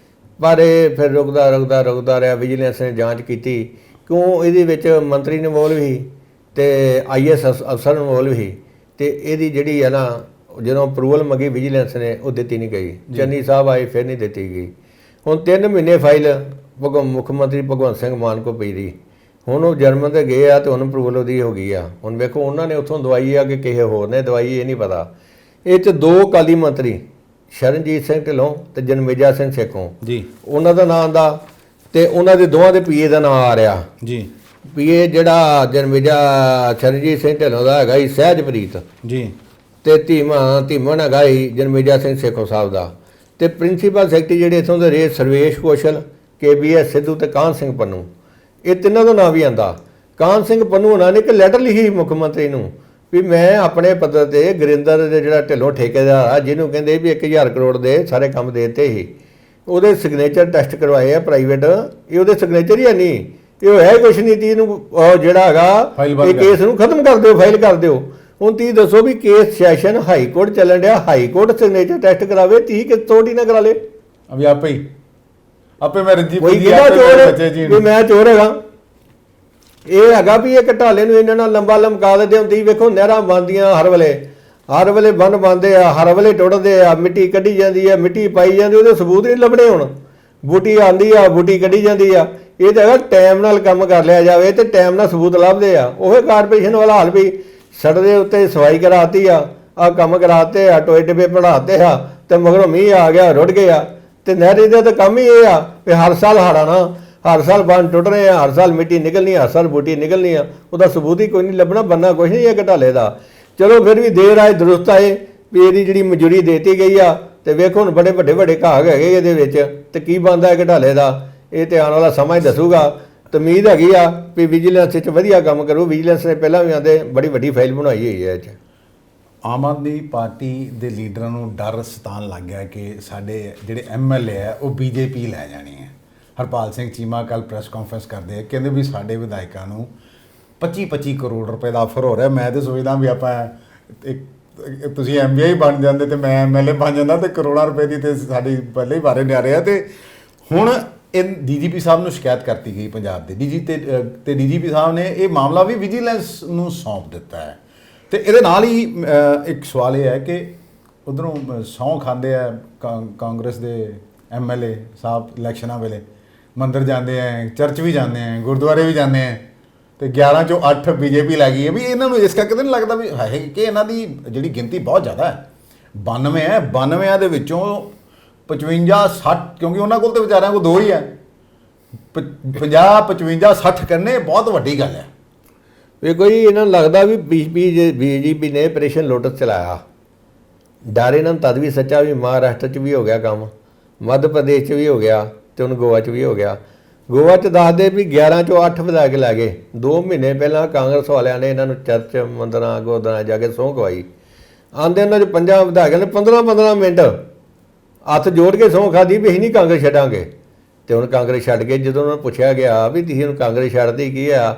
ਪਰ ਇਹ ਫਿਰ ਰੁਕਦਾ ਰਿਹਾ। ਵਿਜੀਲੈਂਸ ਨੇ ਜਾਂਚ ਕੀਤੀ, ਕਿਉਂ ਇਹਦੇ ਵਿੱਚ ਮੰਤਰੀ ਇਨਵੋਲਵ ਸੀ ਤੇ IAS ਅਫਸਰ ਇਨਵੋਲਵ ਸੀ। ਤੇ ਇਹਦੀ ਜਿਹੜੀ ਹੈ ਨਾ, ਜਦੋਂ ਅਪਰੂਵਲ ਮੰਗੀ ਵਿਜੀਲੈਂਸ ਨੇ, ਉਹ ਦਿੱਤੀ ਨਹੀਂ ਗਈ। ਚੰਨੀ ਸਾਹਿਬ ਆਏ, ਫਿਰ ਨਹੀਂ ਦਿੱਤੀ ਗਈ। ਹੁਣ 3 ਮਹੀਨੇ ਫਾਈਲ ਮੁੱਖ ਮੰਤਰੀ ਭਗਵੰਤ ਸਿੰਘ ਮਾਨ ਕੋ ਪਈ ਰਹੀ। ਹੁਣ ਉਹ ਜਰਮਨ ਤੇ ਗਏ ਆ ਤੇ ਉਹਨੂੰ ਅਪਰੂਵਲ ਉਹਦੀ ਹੋ ਗਈ ਆ। ਹੁਣ ਵੇਖੋ ਉਹਨਾਂ ਨੇ ਉੱਥੋਂ ਦਵਾਈ ਆ ਕਿ ਕਿਸੇ ਹੋਰ ਨੇ ਦਵਾਈ, ਇਹ ਨਹੀਂ ਪਤਾ। ਇਹ 'ਚ 2 ਅਕਾਲੀ ਮੰਤਰੀ ਸ਼ਰਨਜੀਤ ਸਿੰਘ ਢਿੱਲੋਂ ਤੇ ਜਨਮੇਜਾ ਸਿੰਘ ਸੇਖੋਂ ਜੀ, ਉਹਨਾਂ ਦਾ ਨਾਂ ਆਉਂਦਾ ਤੇ ਉਹਨਾਂ ਦੇ ਦੋਵਾਂ ਦੇ PA ਦਾ ਨਾਂ ਆ ਰਿਹਾ ਜੀ। ਵੀ ਇਹ ਜਿਹੜਾ ਜਨਮੇਜਾ ਚਰਨਜੀਤ ਸਿੰਘ ਢਿੱਲੋਂ ਦਾ ਹੈਗਾ ਜੀ ਸਹਿਜਪ੍ਰੀਤ ਜੀ ਤੇ ਧੀਮਨ ਹੈਗਾ ਜੀ ਜਨਮੇਜਾ ਸਿੰਘ ਸੇਖੋਂ ਸਾਹਿਬ ਦਾ, ਤੇ ਪ੍ਰਿੰਸੀਪਲ ਸੈਕਟਰੀ ਜਿਹੜੇ ਇੱਥੋਂ ਦੇ ਰਹੇ ਸਰਵੇਸ਼ ਕੌਸ਼ਲ, KBS ਸਿੱਧੂ ਤੇ ਕਾਹਨ ਸਿੰਘ ਪੰਨੂ, ਇਹ ਤਿੰਨਾਂ ਦਾ ਨਾਂ ਵੀ ਆਂਦਾ। ਕਾਹਨ ਸਿੰਘ ਪੰਨੂ ਉਹਨਾਂ ਨੇ ਇੱਕ ਲੈਟਰ ਲਿਖੀ ਮੁੱਖ ਮੰਤਰੀ ਨੂੰ ਵੀ ਮੈਂ ਆਪਣੇ ਪੱਧਰ ਤੇ ਗੁਰਿੰਦਰ ਦੇ ਜਿਹੜਾ ਢਿੱਲੋਂ ਠੇਕੇਦਾਰ ਆ ਜਿਹਨੂੰ ਕਹਿੰਦੇ ਵੀ 1000 ਕਰੋੜ ਦੇ ਸਾਰੇ ਕੰਮ ਦੇ ਦਿੱਤੇ ਸੀ, ਉਹਦੇ ਸਿਗਨੇਚਰ ਟੈਸਟ ਕਰਵਾਏ ਆ ਪ੍ਰਾਈਵੇਟ, ਇਹ ਉਹਦੇ ਸਿਗਨੇਚਰ ਹੀ ਨਹੀਂ, ਇਹ ਹੋਇਆ ਹੀ ਕੁਛ ਨਹੀਂ। ਤੀ ਨੂੰ ਜਿਹੜਾ ਹੈਗਾ ਇਹ ਕੇਸ ਨੂੰ ਖਤਮ ਕਰ ਦਿਓ, ਫਾਈਲ ਕਰ ਦਿਓ। ਹੁਣ ਤੀ ਦੱਸੋ ਵੀ ਕੇਸ ਸੈਸ਼ਨ ਹਾਈ ਕੋਰਟ ਚੱਲਣ ਡਿਆ, ਹਾਈ ਕੋਰਟ ਸਿਗਨੇਚਰ ਟੈਸਟ ਕਰਾਵੇ, ਤੀ ਕਿ ਤੋੜੀ ਨਾ ਕਰਾ ਲੇ ਅਭੀ ਆਪੇ ਮੈਂ ਰੰਜੀ ਕੋਈ ਕਿਹਦਾ ਚੋਰ ਵੀ ਮੈਂ ਚੋਰ ਹੈਗਾ। ਇਹ ਹੈਗਾ ਵੀ ਇਹ ਘਟਾਲੇ ਨੂੰ ਇਹਨਾਂ ਨਾਲ ਲੰਬਾ ਲਮਕਾ ਦਿੰਦੇ ਹੁੰਦੀ। ਵੇਖੋ ਨਹਿਰਾਂ ਬਣਦੀਆਂ ਹਰ ਵੇਲੇ ਬੰਨ ਬੰਦੇ ਆ, ਹਰ ਵੇਲੇ ਟੁੱਟਦੇ ਆ, ਮਿੱਟੀ ਕੱਢੀ ਜਾਂਦੀ ਆ, ਮਿੱਟੀ ਪਾਈ ਜਾਂਦੀ, ਉਹਦੇ ਸਬੂਤ ਨਹੀਂ ਲੱਭਣੇ। ਹੁਣ ਬੂਟੀ ਆਂਦੀ ਆ, ਬੂਟੀ ਕੱਢੀ ਜਾਂਦੀ ਆ, ਇਹ ਤਾਂ ਹੈਗਾ ਟਾਈਮ ਨਾਲ ਕੰਮ ਕਰ ਲਿਆ ਜਾਵੇ ਤੇ ਟਾਈਮ ਨਾਲ ਸਬੂਤ ਲੱਭਦੇ ਆ। ਉਹ ਕਾਰਪੋਰੇਸ਼ਨ ਵਾਲਾ ਹਾਲ ਵੀ ਸੜਕ ਦੇ ਉੱਤੇ ਸਫਾਈ ਕਰਾਤੀ ਆ ਕੰਮ ਕਰਾਤੇ ਆ, ਟੋਏ ਟਿੱਬੇ ਪੜਾਤੇ ਆ, ਤੇ ਮਗਰੋਂ ਮੀਂਹ ਆ ਗਿਆ ਰੁੜ ਗਿਆ। ਤੇ ਨਹਿਰੀ ਦਾ ਤਾਂ ਕੰਮ ਹੀ ਇਹ ਆ ਵੀ ਹਰ ਸਾਲ ਹਾੜਾਣਾ, ਹਰ ਸਾਲ ਬੰਨ ਟੁੱਟ ਰਹੇ ਆ, ਹਰ ਸਾਲ ਮਿੱਟੀ ਨਿਕਲਣੀ, ਹਰ ਸਾਲ ਬੂਟੀ ਨਿਕਲਣੀ ਆ, ਉਹਦਾ ਸਬੂਤ ਹੀ ਕੋਈ ਨਹੀਂ ਲੱਭਣਾ, ਬੰਨਾ ਕੁਛ ਨਹੀਂ ਹੈ ਘਟਾਲੇ ਦਾ। ਚਲੋ ਫਿਰ ਵੀ ਦੇਰ ਆਏ ਦਰੁਸਤ ਆਏ ਵੀ ਇਹਦੀ ਜਿਹੜੀ ਮਨਜ਼ੂਰੀ ਦੇਤੀ ਗਈ ਆ, ਤੇ ਵੇਖੋ ਹੁਣ ਬੜੇ ਵੱਡੇ ਘਾਗ ਹੈਗੇ ਇਹਦੇ ਵਿੱਚ, ਤੇ ਕੀ ਬਣਦਾ ਹੈ ਘਟਾਲੇ ਦਾ, ਇਹ ਤੇ ਆਉਣ ਵਾਲਾ ਸਮਾਂ ਹੀ ਦੱਸੂਗਾ। ਤੇ ਉਮੀਦ ਹੈਗੀ ਆ ਵੀ ਵਿਜੀਲੈਂਸ 'ਚ ਵਧੀਆ ਕੰਮ ਕਰੂ। ਵਿਜੀਲੈਂਸ ਨੇ ਪਹਿਲਾਂ ਵੀ ਆਂਦੇ ਬੜੀ ਵੱਡੀ ਫਾਈਲ ਬਣਾਈ ਹੋਈ ਹੈ ਇਹ 'ਚ। ਆਮ ਆਦਮੀ ਪਾਰਟੀ ਦੇ ਲੀਡਰਾਂ ਨੂੰ ਡਰ ਸਤਾਉਣ ਲੱਗ ਗਿਆ ਕਿ ਸਾਡੇ ਜਿਹੜੇ MLA ਆ ਉਹ BJP ਲੈ ਜਾਣੀ ਹੈ। ਹਰਪਾਲ ਸਿੰਘ ਚੀਮਾ ਕੱਲ ਪ੍ਰੈਸ ਕਾਨਫਰੰਸ ਕਰਦੇ ਆ, ਕਹਿੰਦੇ ਵੀ ਸਾਡੇ ਵਿਧਾਇਕਾਂ ਨੂੰ 25-25 ਕਰੋੜ ਰੁਪਏ ਦਾ ਆਫਰ ਹੋ ਰਿਹਾ। ਮੈਂ ਤਾਂ ਸੋਚਦਾ ਵੀ ਆਪਾਂ ਤੁਸੀਂ MBI ਬਣ ਜਾਂਦੇ ਤੇ ਮੈਂ MLA ਬਣ ਜਾਂਦਾ ਤੇ ਕਰੋੜਾਂ ਰੁਪਏ ਦੀ ਤੇ ਸਾਡੀ ਪਹਿਲੇ ਹੀ ਵਾਰੇ ਨਿਆਰੇ ਆ। ਤੇ ਹੁਣ ਇਹ DGP ਸਾਹਿਬ ਨੂੰ ਸ਼ਿਕਾਇਤ ਕਰਤੀ ਗਈ ਪੰਜਾਬ ਦੇ ਤੇ DGP ਸਾਹਿਬ ਨੇ ਇਹ ਮਾਮਲਾ ਵੀ ਵਿਜੀਲੈਂਸ ਨੂੰ ਸੌਂਪ ਦਿੱਤਾ ਹੈ। ਤੇ ਇਹਦੇ ਨਾਲ ਹੀ ਇੱਕ ਸਵਾਲ ਇਹ ਹੈ ਕਿ ਉਧਰੋਂ ਸਹੁੰ ਖਾਂਦੇ ਆ ਕਾਂਗਰਸ ਦੇ MLA ਸਾਹਿਬ ਇਲੈਕਸ਼ਨਾਂ ਵੇਲੇ ਮੰਦਿਰ ਜਾਂਦੇ ਆ, ਚਰਚ ਵੀ ਜਾਂਦੇ ਆ, ਗੁਰਦੁਆਰੇ ਵੀ ਜਾਂਦੇ ਆ, ਤੇ 11 ਚੋਂ 8 BJP ਲੈ ਗਈ ਹੈ। ਵੀ ਇਹਨਾਂ ਨੂੰ ਇਸ ਕਰਕੇ ਤਾਂ ਨਹੀਂ ਲੱਗਦਾ ਵੀ ਹੈ ਕਿ ਇਹਨਾਂ ਦੀ ਜਿਹੜੀ ਗਿਣਤੀ ਬਹੁਤ ਜ਼ਿਆਦਾ ਹੈ, 92 ਹੈ, 92 ਦੇ ਵਿੱਚੋਂ 55-60, ਕਿਉਂਕਿ ਉਹਨਾਂ ਕੋਲ ਤਾਂ ਵਿਚਾਰਿਆਂ ਕੋਲ ਦੋ ਹੀ ਹੈ, 50-55-60 ਕਰਨੇ ਬਹੁਤ ਵੱਡੀ ਗੱਲ ਹੈ। ਵੇਖੋ ਜੀ ਇਹਨਾਂ ਨੂੰ ਲੱਗਦਾ ਵੀ BJP ਨੇ ਆਪਰੇਸ਼ਨ ਲੋਟਸ ਚਲਾਇਆ। ਡਰ ਇਹਨਾਂ ਨੂੰ ਤਦ ਵੀ ਸੱਚਾ ਵੀ ਮਹਾਰਾਸ਼ਟਰ 'ਚ ਵੀ ਹੋ ਗਿਆ ਕੰਮ, ਮੱਧ ਪ੍ਰਦੇਸ਼ 'ਚ ਵੀ ਹੋ ਗਿਆ, ਤੇ ਹੁਣ ਗੋਆ 'ਚ ਵੀ ਹੋ ਗਿਆ। ਗੋਆ 'ਚ ਦੱਸਦੇ ਵੀ 11 ਚੋਂ 8 ਵਿਧਾਇਕ ਲੈ ਗਏ। 2 ਮਹੀਨੇ ਪਹਿਲਾਂ ਕਾਂਗਰਸ ਵਾਲਿਆਂ ਨੇ ਇਹਨਾਂ ਨੂੰ ਚਰਚ ਮੰਦਰਾਂ ਗੁਰਦੁਆਰਿਆਂ ਜਾ ਕੇ ਸਹੁੰ ਖਵਾਈ। ਆਂਦੇ ਉਹਨਾਂ 'ਚ 5 ਵਿਧਾਇਕਾਂ ਨੇ 15-15 ਮਿੰਟ ਹੱਥ ਜੋੜ ਕੇ ਸਹੁੰ ਖਾਦੀ ਵੀ ਅਸੀਂ ਨਹੀਂ ਕਾਂਗਰਸ ਛੱਡਾਂਗੇ। ਤੇ ਹੁਣ ਕਾਂਗਰਸ ਛੱਡ ਕੇ ਜਦੋਂ ਉਹਨਾਂ ਨੂੰ ਪੁੱਛਿਆ ਗਿਆ ਵੀ ਤੁਸੀਂ ਹੁਣ ਕਾਂਗਰਸ ਛੱਡਦੀ ਕੀ ਆ,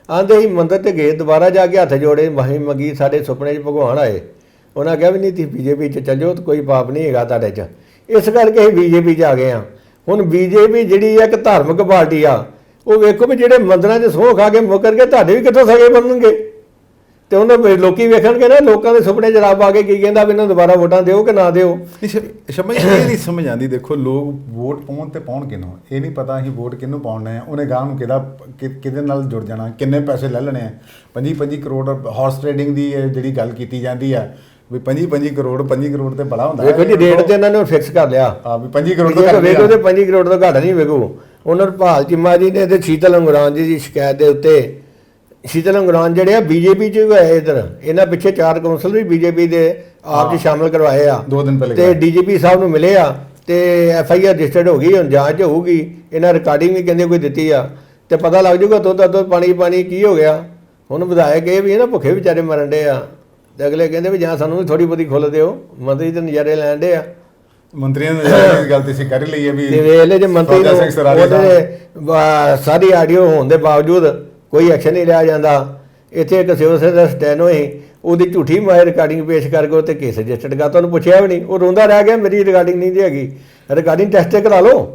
ਆਂਦੇ ਹੀ ਮੰਦਰ ਤੇ ਗਏ, ਦੁਬਾਰਾ ਜਾ ਕੇ ਹੱਥ ਜੋੜੇ, ਮਾਹੀ ਮੰਗੀ, ਸਾਡੇ ਸੁਪਨੇ 'ਚ ਭਗਵਾਨ ਆਏ। ਉਹਨਾਂ ਕਿਹਾ ਵੀ ਨਹੀਂ ਤੁਸੀਂ BJP 'ਚ ਚੱਲ ਜਾਓ, ਕੋਈ ਪਾਪ ਨਹੀਂ ਹੈਗਾ ਤੁਹਾਡੇ 'ਚ। ਇਸ ਕਰਕੇ ਅਸੀਂ BJP 'ਚ ਆ ਗਏ ਹਾਂ। ਹੁਣ BJP ਜਿਹੜੀ ਆ ਇੱਕ ਧਾਰਮਿਕ ਪਾਰਟੀ ਆ, ਉਹ ਵੇਖੋ ਵੀ ਜਿਹੜੇ ਮੰਦਰਾਂ 'ਚ ਸਹੁੰ ਖਾ ਕੇ ਮੁੱਕਰ ਕੇ ਤੁਹਾਡੇ ਵੀ ਕਿੱਥੋਂ ਸਗੇ ਬਣਨਗੇ। ਤੇ ਉਹਨਾਂ ਲੋਕੀ ਵੇਖਣਗੇ ਨਾ, ਲੋਕਾਂ ਦੇ ਸੁਪਨੇ 'ਚ ਰੱਬ ਆ ਕੇ ਕੀ ਕਹਿੰਦਾ ਵੀ ਇਹਨਾਂ ਦੁਬਾਰਾ ਵੋਟਾਂ ਦਿਓ ਕਿ ਨਾ ਦਿਓ। ਸਮਝ ਇਹ ਨਹੀਂ ਸਮਝ ਆਉਂਦੀ। ਦੇਖੋ ਲੋਕ ਵੋਟ ਪਾਉਣ ਤੇ ਪਾਉਣ ਕਿਹਨੂੰ, ਇਹ ਨਹੀਂ ਪਤਾ ਅਸੀਂ ਵੋਟ ਕਿਹਨੂੰ ਪਾਉਣਾ ਹੈ, ਉਹਨੇ ਗਾਹ ਨੂੰ ਕਿਹਦੇ ਨਾਲ ਜੁੜ ਜਾਣਾ, ਕਿੰਨੇ ਪੈਸੇ ਲੈ ਲੈਣੇ ਆ। 25-25 ਕਰੋੜ ਹਾਰਸ ਟ੍ਰੇਡਿੰਗ ਦੀ ਜਿਹੜੀ ਗੱਲ ਕੀਤੀ ਜਾਂਦੀ ਆ ਵੀ 25 ਕਰੋੜ ਤੇ ਬੜਾ ਹੁੰਦਾ। ਵੇਖੋ ਜੀ ਰੇਟ ਤੇ ਇਹਨਾਂ ਨੇ ਫਿਕਸ ਕਰ ਲਿਆ ਆ ਵੀ 25 ਕਰੋੜ ਤੋਂ ਘੱਟ ਵੇਖੋ ਤੇ 25 ਕਰੋੜ ਤੋਂ ਘੱਟ ਨਹੀਂ। ਵੇਖੋ ਉਹਨਾਂ ਹਰਪਾਲ ਚੀਮਾ ਜੀ ਨੇ ਤੇ ਸ਼ੀਤਲ ਅੰਗਰਾਨ ਜੀ ਦੀ ਸ਼ਿਕਾਇਤ ਦੇ ਉੱਤੇ, ਸ਼ੀਤਲ ਅੰਗਰਾਨ ਜਿਹੜੇ ਆ BJP 'ਚ ਵੀ ਆਏ ਇੱਧਰ, ਇਹਨਾਂ ਪਿੱਛੇ 4 ਕੌਂਸਲ ਵੀ BJP ਦੇ ਆਪ 'ਚ ਸ਼ਾਮਲ ਕਰਵਾਏ ਆ 2 ਦਿਨ ਪਹਿਲੇ, ਤੇ DGP ਸਾਹਿਬ ਨੂੰ ਮਿਲੇ ਆ ਤੇ FIR ਰਜਿਸਟਰਡ ਹੋ ਗਈ, ਹੁਣ ਜਾਂਚ ਹੋਊਗੀ। ਇਹਨਾਂ ਰਿਕਾਰਡਿੰਗ ਵੀ ਕਹਿੰਦੇ ਕੋਈ ਦਿੱਤੀ ਆ ਤੇ ਪਤਾ ਲੱਗ ਜਾਊਗਾ ਦੁੱਧ ਪਾਣੀ ਕੀ ਹੋ ਗਿਆ। ਹੁਣ ਵਿਧਾਇਕ ਇਹ ਵੀ ਨਾ ਭੁੱਖੇ ਵਿਚਾਰੇ ਮਰਨ ਡੇ ਆ, ਤੇ ਅਗਲੇ ਕਹਿੰਦੇ ਵੀ ਜਾਂ ਸਾਨੂੰ ਵੀ ਥੋੜੀ ਬਹੁਤੀ ਖੁੱਲ੍ਹ ਦਿਓ, ਮੰਤਰੀ ਤੇ ਨਜ਼ਾਰੇ ਲੈਣ ਡੇ ਆ। ਮੰਤਰੀਆਂ ਦੀ ਗੱਲ ਤੇ ਅਸੀਂ ਕਰ ਲਈਏ ਵੀ ਵੇਲੇ ਜੇ ਮੰਤਰੀ ਸਾਰੀ ਆਡੀਓ ਹੋਣ ਦੇ ਬਾਵਜੂਦ ਕੋਈ ਐਕਸ਼ਨ ਨਹੀਂ ਲਿਆ ਜਾਂਦਾ। ਇੱਥੇ ਇੱਕ ਸਿਵਲ ਸਰਜਨ ਦਾ ਸਟੈਨੋ ਹੀ ਉਹਦੀ ਝੂਠੀ ਮਾਇਰ ਰਿਕਾਰਡਿੰਗ ਪੇਸ਼ ਕਰਕੇ ਉੱਤੇ ਕੇਸ ਰਜਿਸਟਰਡ ਕਰ, ਤੁਹਾਨੂੰ ਪੁੱਛਿਆ ਵੀ ਨਹੀਂ, ਉਹ ਰੋਂਦਾ ਰਹਿ ਗਿਆ ਮੇਰੀ ਰਿਕਾਰਡਿੰਗ ਨਹੀਂ ਹੈਗੀ। ਰਿਕਾਰਡਿੰਗ ਟੈਸਟ ਕਰਾ ਲਓ।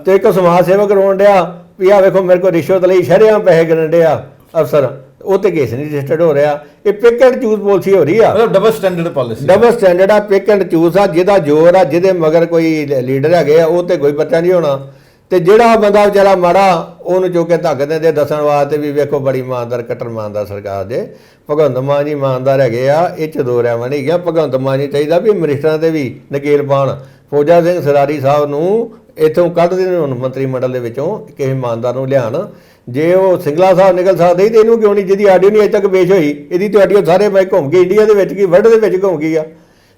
ਤੇ ਇੱਕ ਸਮਾਜ ਸੇਵਕ ਰੋਣ ਡਿਆ ਵੀ ਆ ਵੇਖੋ ਮੇਰੇ ਕੋਲ ਰਿਸ਼ਵਤ ਲਈ ਸ਼ਰੇਆਮ ਪੈਸੇ ਗਿਣ ਡਿਆ ਅਫਸਰ, ਉਹ ਤੇ ਕੇਸ ਨਹੀਂ ਰਜਿਸਟਰਡ ਹੋ ਰਿਹਾ। ਇਹ ਪਿਕ ਐਂਡ ਚੂਜ਼ ਪਾਲਿਸੀ ਹੋ ਰਹੀ ਆ, ਮਤਲਬ double standard policy, double standard ਆ, ਪਿਕ ਐਂਡ ਚੂਜ਼ ਆ। ਜਿਹਦਾ ਜ਼ੋਰ ਆ, ਜਿਹਦੇ ਮਗਰ ਕੋਈ ਲੀਡਰ ਹੈਗੇ ਆ, ਉਹ ਤੇ ਕੋਈ ਬੱਚਾ ਨਹੀਂ ਹੋਣਾ। ਤੇ ਜਿਹੜਾ ਬੰਦਾ ਵਿਚਾਰਾ ਮਾੜਾ ਉਹਨੂੰ ਚੁੱਕ ਕੇ ਧੱਕ ਦਿੰਦੇ ਦੱਸਣ ਵਾਸਤੇ ਵੀ ਵੇਖੋ ਬੜੀ ਇਮਾਨਦਾਰ ਕੱਟਰ ਇਮਾਨਦਾਰ ਸਰਕਾਰ ਦੇ। ਭਗਵੰਤ ਮਾਨ ਜੀ ਇਮਾਨਦਾਰ ਹੈਗੇ ਆ, ਇਹ 'ਚ ਦੋ ਰਹਿਵਾਂ ਨਹੀਂ ਗਿਆ। ਭਗਵੰਤ ਮਾਨ ਜੀ ਚਾਹੀਦਾ ਵੀ ਮਿਨਿਸਟਰਾਂ ਤੇ ਵੀ ਨਕੇਲ ਪਾਉਣ। ਫੌਜਾ ਸਿੰਘ ਸਰਾਰੀ ਸਾਹਿਬ ਨੂੰ ਇੱਥੋਂ ਕੱਢ ਦੇਣ ਹੁਣ ਮੰਤਰੀ ਮੰਡਲ ਦੇ ਵਿੱਚੋਂ ਕਿਸੇ ਇਮਾਨਦਾਰ ਨੂੰ ਲਿਆਉਣ। ਜੇ ਉਹ ਸਿੰਗਲਾ ਸਾਹਿਬ ਨਿਕਲ ਸਕਦੇ ਸੀ ਤੇ ਇਹਨੂੰ ਕਿਉਂ ਨਹੀਂ, ਜਿਹਦੀ ਆਡੀਓ ਨਹੀਂ ਅਜੇ ਤੱਕ ਪੇਸ਼ ਹੋਈ, ਇਹਦੀ ਤਾਂ ਆਡੀਓ ਸਾਰੇ ਮੈਂ ਘੁੰਮ ਗਈ, ਇੰਡੀਆ ਦੇ ਵਿੱਚ ਕੀ ਵਰਲਡ ਦੇ ਵਿੱਚ ਘੁੰਮ ਗਈ ਆ।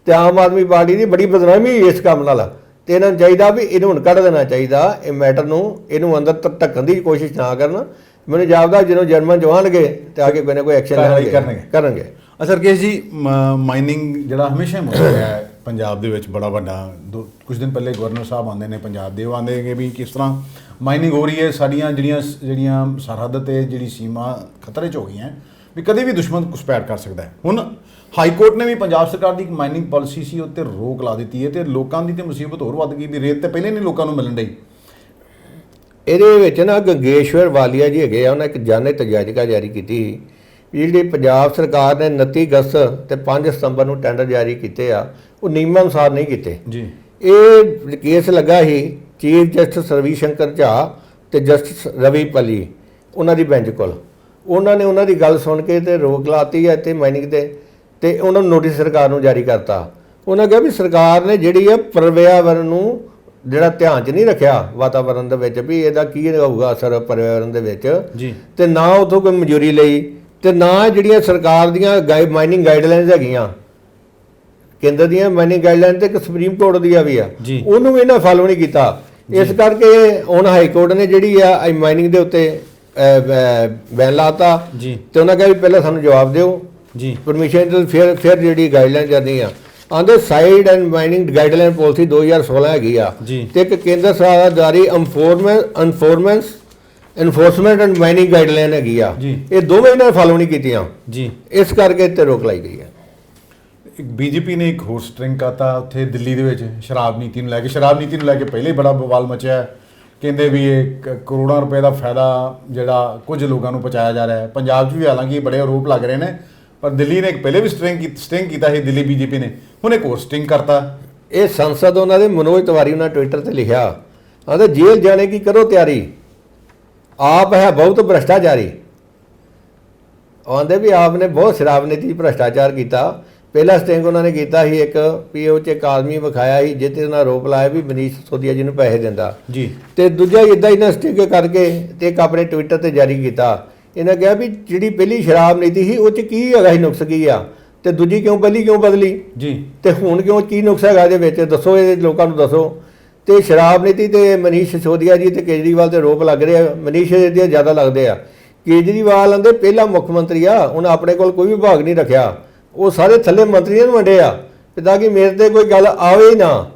ਤੇ ਆਮ ਆਦਮੀ ਪਾਰਟੀ ਦੀ ਬੜੀ ਬਦਨਾਮੀ ਹੋਈ ਇਸ ਕੰਮ ਨਾਲ। ਤੇ ਇਹਨਾਂ ਨੂੰ ਚਾਹੀਦਾ ਵੀ ਇਹਨੂੰ ਹੁਣ ਕੱਢ ਦੇਣਾ ਚਾਹੀਦਾ, ਇਹ ਮੈਟਰ ਨੂੰ, ਇਹਨੂੰ ਅੰਦਰ ਢੱਕਣ ਦੀ ਕੋਸ਼ਿਸ਼ ਨਾ ਕਰਨ। ਮੈਨੂੰ ਜਾਪਦਾ ਜਦੋਂ ਜਰਮਨ ਜਵਾਨਗੇ ਤੇ ਆ ਕੇ ਕੋਈ ਨਾ ਕੋਈ ਐਕਸ਼ਨ ਕਰਨਗੇ। ਅੱਛਾ ਰਕੇਸ਼ ਜੀ, ਮਾਈਨਿੰਗ ਜਿਹੜਾ ਹਮੇਸ਼ਾ ਹੀ ਮੁੱਦਾ ਹੈ ਪੰਜਾਬ ਦੇ ਵਿੱਚ ਬੜਾ ਵੱਡਾ, ਕੁਝ ਦਿਨ ਪਹਿਲੇ ਗਵਰਨਰ ਸਾਹਿਬ ਆਉਂਦੇ ਨੇ ਪੰਜਾਬ ਦੇ, ਉਹ ਆਉਂਦੇ ਕਿ ਵੀ ਕਿਸ ਤਰ੍ਹਾਂ ਮਾਈਨਿੰਗ ਹੋ ਰਹੀ ਹੈ, ਸਾਡੀਆਂ ਜਿਹੜੀਆਂ ਸਰਹੱਦ ਤੇ ਜਿਹੜੀ ਸੀਮਾ ਖਤਰੇ 'ਚ ਹੋ ਗਈਆਂ ਵੀ ਕਦੇ ਵੀ ਦੁਸ਼ਮਣ ਘੁਸਪੈਠ ਕਰ ਸਕਦਾ ਹੈ। ਹੁਣ ਹਾਈ ਕੋਰਟ ਨੇ ਵੀ ਪੰਜਾਬ ਸਰਕਾਰ ਦੀ ਇੱਕ ਮਾਈਨਿੰਗ ਪਾਲਿਸੀ ਸੀ ਉੱਤੇ ਰੋਕ ਲਾ ਦਿੱਤੀ ਹੈ ਤੇ ਲੋਕਾਂ ਦੀ ਤੇ ਮੁਸੀਬਤ ਹੋਰ ਵੱਧ ਗਈ ਵੀ ਰੇਤ ਤੇ ਪਹਿਲੇ ਨਹੀਂ ਲੋਕਾਂ ਨੂੰ ਮਿਲਣ ਡਈ। ਇਹਦੇ ਵਿੱਚ ਨਾ ਗੰਗੇਸ਼ਵਰ ਵਾਲੀਆ ਜੀ ਹੈਗੇ ਆ, ਉਹਨਾਂ ਇੱਕ ਜਾਣੇ ਤਜਾਜ਼ਕਾ ਜਾਰੀ ਕੀਤੀ ਸੀ। ਜਿਹੜੀ ਪੰਜਾਬ ਸਰਕਾਰ ਨੇ 29 ਅਗਸਤ ਤੇ 5 ਸਤੰਬਰ ਨੂੰ ਟੈਂਡਰ ਜਾਰੀ ਕੀਤੇ ਆ, ਉਹ ਨਿਯਮਾਂ ਅਨੁਸਾਰ ਨਹੀਂ ਕੀਤੇ ਜੀ। ਇਹ ਕੇਸ ਲੱਗਾ ਸੀ ਚੀਫ ਜਸਟਿਸ ਰਵੀ ਸ਼ੰਕਰ ਝਾ ਤੇ ਜਸਟਿਸ ਰਵੀ ਪੱਲੀ ਉਹਨਾਂ ਦੀ ਬੈਂਚ ਕੋਲ। ਉਹਨਾਂ ਨੇ ਉਹਨਾਂ ਦੀ ਗੱਲ ਸੁਣ ਕੇ ਤੇ ਰੋਕ ਲਾਤੀ ਹੈ ਇੱਥੇ ਮਾਈਨਿੰਗ ਤੇ ਉਹਨਾਂ ਨੂੰ ਨੋਟਿਸ ਸਰਕਾਰ ਨੂੰ ਜਾਰੀ ਕਰਤਾ। ਉਹਨਾਂ ਕਿਹਾ ਵੀ ਸਰਕਾਰ ਨੇ ਜਿਹੜੀ ਆ ਪਰਿਆਵਰਨ ਨੂੰ ਜਿਹੜਾ ਧਿਆਨ 'ਚ ਨਹੀਂ ਰੱਖਿਆ ਵਾਤਾਵਰਨ ਦੇ ਵਿੱਚ ਵੀ ਇਹਦਾ ਕੀ ਹੋਊਗਾ ਅਸਰ ਪਰਿਆਵਰਨ ਦੇ ਵਿੱਚ ਜੀ, ਤੇ ਨਾ ਉੱਥੋਂ ਕੋਈ ਮਨਜ਼ੂਰੀ ਲਈ ਤੇ ਨਾ ਜਿਹੜੀਆਂ ਸਰਕਾਰ ਦੀਆਂ ਮਾਈਨਿੰਗ ਗਾਈਡਲਾਈਨਸ ਹੈਗੀਆਂ, ਕੇਂਦਰ ਦੀਆਂ ਮਾਈਨਿੰਗ ਗਾਈਡਲਾਈਨ ਤੇ ਇੱਕ ਸੁਪਰੀਮ ਕੋਰਟ ਦੀਆਂ ਵੀ ਆ, ਉਹਨੂੰ ਵੀ ਇਹਨਾਂ ਫਾਲੋ ਨਹੀਂ ਕੀਤਾ। ਇਸ ਕਰਕੇ ਹੁਣ ਹਾਈ ਕੋਰਟ ਨੇ ਜਿਹੜੀ ਆ ਮਾਈਨਿੰਗ ਦੇ ਉੱਤੇ ਬੈਨ ਲਾਤਾ ਜੀ। ਤੇ ਉਹਨਾਂ ਕਿਹਾ ਵੀ ਪਹਿਲਾਂ ਸਾਨੂੰ ਜਵਾਬ ਦਿਓ ਜੀ ਪਰਮਿਸ਼ਨ, ਫਿਰ ਜਿਹੜੀ ਗਾਈਡਲਾਈਨ ਕਰਨੀ ਆ। ਆਂਦੇ side and mining guideline policy 2016 ਹੈਗੀ ਆ ਤੇ ਇੱਕ ਕੇਂਦਰ ਸਰਕਾਰ ਜਾਰੀ ਇਨਫੋਰਸਮੈਂਟ ਐਂਡ ਮਾਈਨਿੰਗ ਗਾਈਡਲਾਈਨ ਹੈਗੀ ਆ, ਇਹ ਦੋਵੇਂ ਇਹਨਾਂ ਨੇ ਫਾਲੋ ਨਹੀਂ ਕੀਤੀਆਂ ਜੀ। ਇਸ ਕਰਕੇ ਇੱਥੇ ਰੋਕ ਲਾਈ ਗਈ ਹੈ। ਇੱਕ ਬੀਜੇਪੀ ਨੇ ਇੱਕ ਹੋਰ ਸਟ੍ਰਿੰਗ ਕਰਤਾ ਉੱਥੇ ਦਿੱਲੀ ਦੇ ਵਿੱਚ ਸ਼ਰਾਬ ਨੀਤੀ ਨੂੰ ਲੈ ਕੇ ਪਹਿਲੇ ਹੀ ਬੜਾ ਬਵਾਲ ਮਚਿਆ। ਕਹਿੰਦੇ ਵੀ ਇਹ ਕਰੋੜਾਂ ਰੁਪਏ ਦਾ ਫਾਇਦਾ ਜਿਹੜਾ ਕੁਝ ਲੋਕਾਂ ਨੂੰ ਪਹੁੰਚਾਇਆ ਜਾ ਰਿਹਾ ਹੈ। ਪੰਜਾਬ 'ਚ ਵੀ ਹਾਲਾਂਕਿ ਬੜੇ ਆਰੋਪ ਲੱਗ ਰਹੇ ਨੇ, ਪਰ ਦਿੱਲੀ ਨੇ ਇੱਕ ਪਹਿਲੇ ਵੀ ਸਟਿੰਗ ਕੀਤਾ ਸੀ ਦਿੱਲੀ ਬੀਜੇਪੀ ਨੇ, ਹੁਣ ਇੱਕ ਹੋਰ ਸਟਿੰਗ ਕਰਤਾ। ਇਹ ਸੰਸਦ ਉਹਨਾਂ ਦੇ ਮਨੋਜ ਤਿਵਾਰੀ ਉਹਨਾਂ ਟਵਿੱਟਰ ਤੇ ਲਿਖਿਆ, ਆਂਦੇ ਜੇਲ੍ਹ ਜਾਣੇ ਕੀ ਕਰੋ ਤਿਆਰੀ, ਆਪ ਹੈ ਬਹੁਤ ਭ੍ਰਸ਼ਟਾਚਾਰੀ। ਆਂਦੇ ਵੀ ਆਪ ਨੇ ਬਹੁਤ ਸ਼ਰਾਬ ਨੀਤੀ ਭ੍ਰਸ਼ਟਾਚਾਰ ਕੀਤਾ। ਪਹਿਲਾ ਸਟਿੰਗ ਉਹਨਾਂ ਨੇ ਕੀਤਾ ਸੀ ਇੱਕ ਵੀ ਉਹ 'ਚ ਇੱਕ ਆਦਮੀ ਵਿਖਾਇਆ ਸੀ ਜਿੱਥੇ ਉਹਨਾਂ ਆਰੋਪ ਲਾਇਆ ਵੀ ਮਨੀਸ਼ ਸਿਸੋਦੀਆ ਜੀ ਨੂੰ ਪੈਸੇ ਦਿੰਦਾ ਜੀ, ਤੇ ਦੂਜਾ ਇੱਦਾਂ ਇਹਨਾਂ ਸਟਿੰਗ ਕਰਕੇ ਤੇ ਇੱਕ ਆਪਣੇ ਟਵਿੱਟਰ ਤੇ ਜਾਰੀ ਕੀਤਾ। ਇਹਨਾਂ ਕਿਹਾ ਵੀ ਜਿਹੜੀ ਪਹਿਲੀ ਸ਼ਰਾਬ ਨੀਤੀ ਸੀ ਉਹ 'ਚ ਕੀ ਹੈਗਾ ਸੀ, ਨੁਕਸ ਕੀ ਆ, ਤੇ ਦੂਜੀ ਪਹਿਲੀ ਕਿਉਂ ਬਦਲੀ ਜੀ, ਤੇ ਹੁਣ ਕਿਉਂ ਕੀ ਨੁਕਸ ਹੈਗਾ ਇਹਦੇ ਵਿੱਚ, ਦੱਸੋ ਇਹ ਲੋਕਾਂ ਨੂੰ ਦੱਸੋ। ਤੇ ਸ਼ਰਾਬ ਨੀਤੀ ਤੇ ਮਨੀਸ਼ ਸਿਸੋਦੀਆ ਜੀ ਤੇ ਕੇਜਰੀਵਾਲ ਤੇ ਆਰੋਪ ਲੱਗ ਰਹੇ ਆ, ਮਨੀਸ਼ ਦੇ ਜ਼ਿਆਦਾ ਲੱਗਦੇ ਆ। ਕੇਜਰੀਵਾਲ ਆਂਦੇ ਪਹਿਲਾ ਮੁੱਖ ਮੰਤਰੀ ਆ, ਉਹਨੇ ਆਪਣੇ ਕੋਲ ਕੋਈ ਵਿਭਾਗ ਨਹੀਂ ਰੱਖਿਆ, ਉਹ ਸਾਰੇ ਥੱਲੇ ਮੰਤਰੀਆਂ ਨੂੰ ਵੰਡੇ ਆ ਤਾਂ ਕਿ ਮੇਰੇ ਤੇ ਕੋਈ ਗੱਲ ਆਵੇ ਹੀ ਨਾ,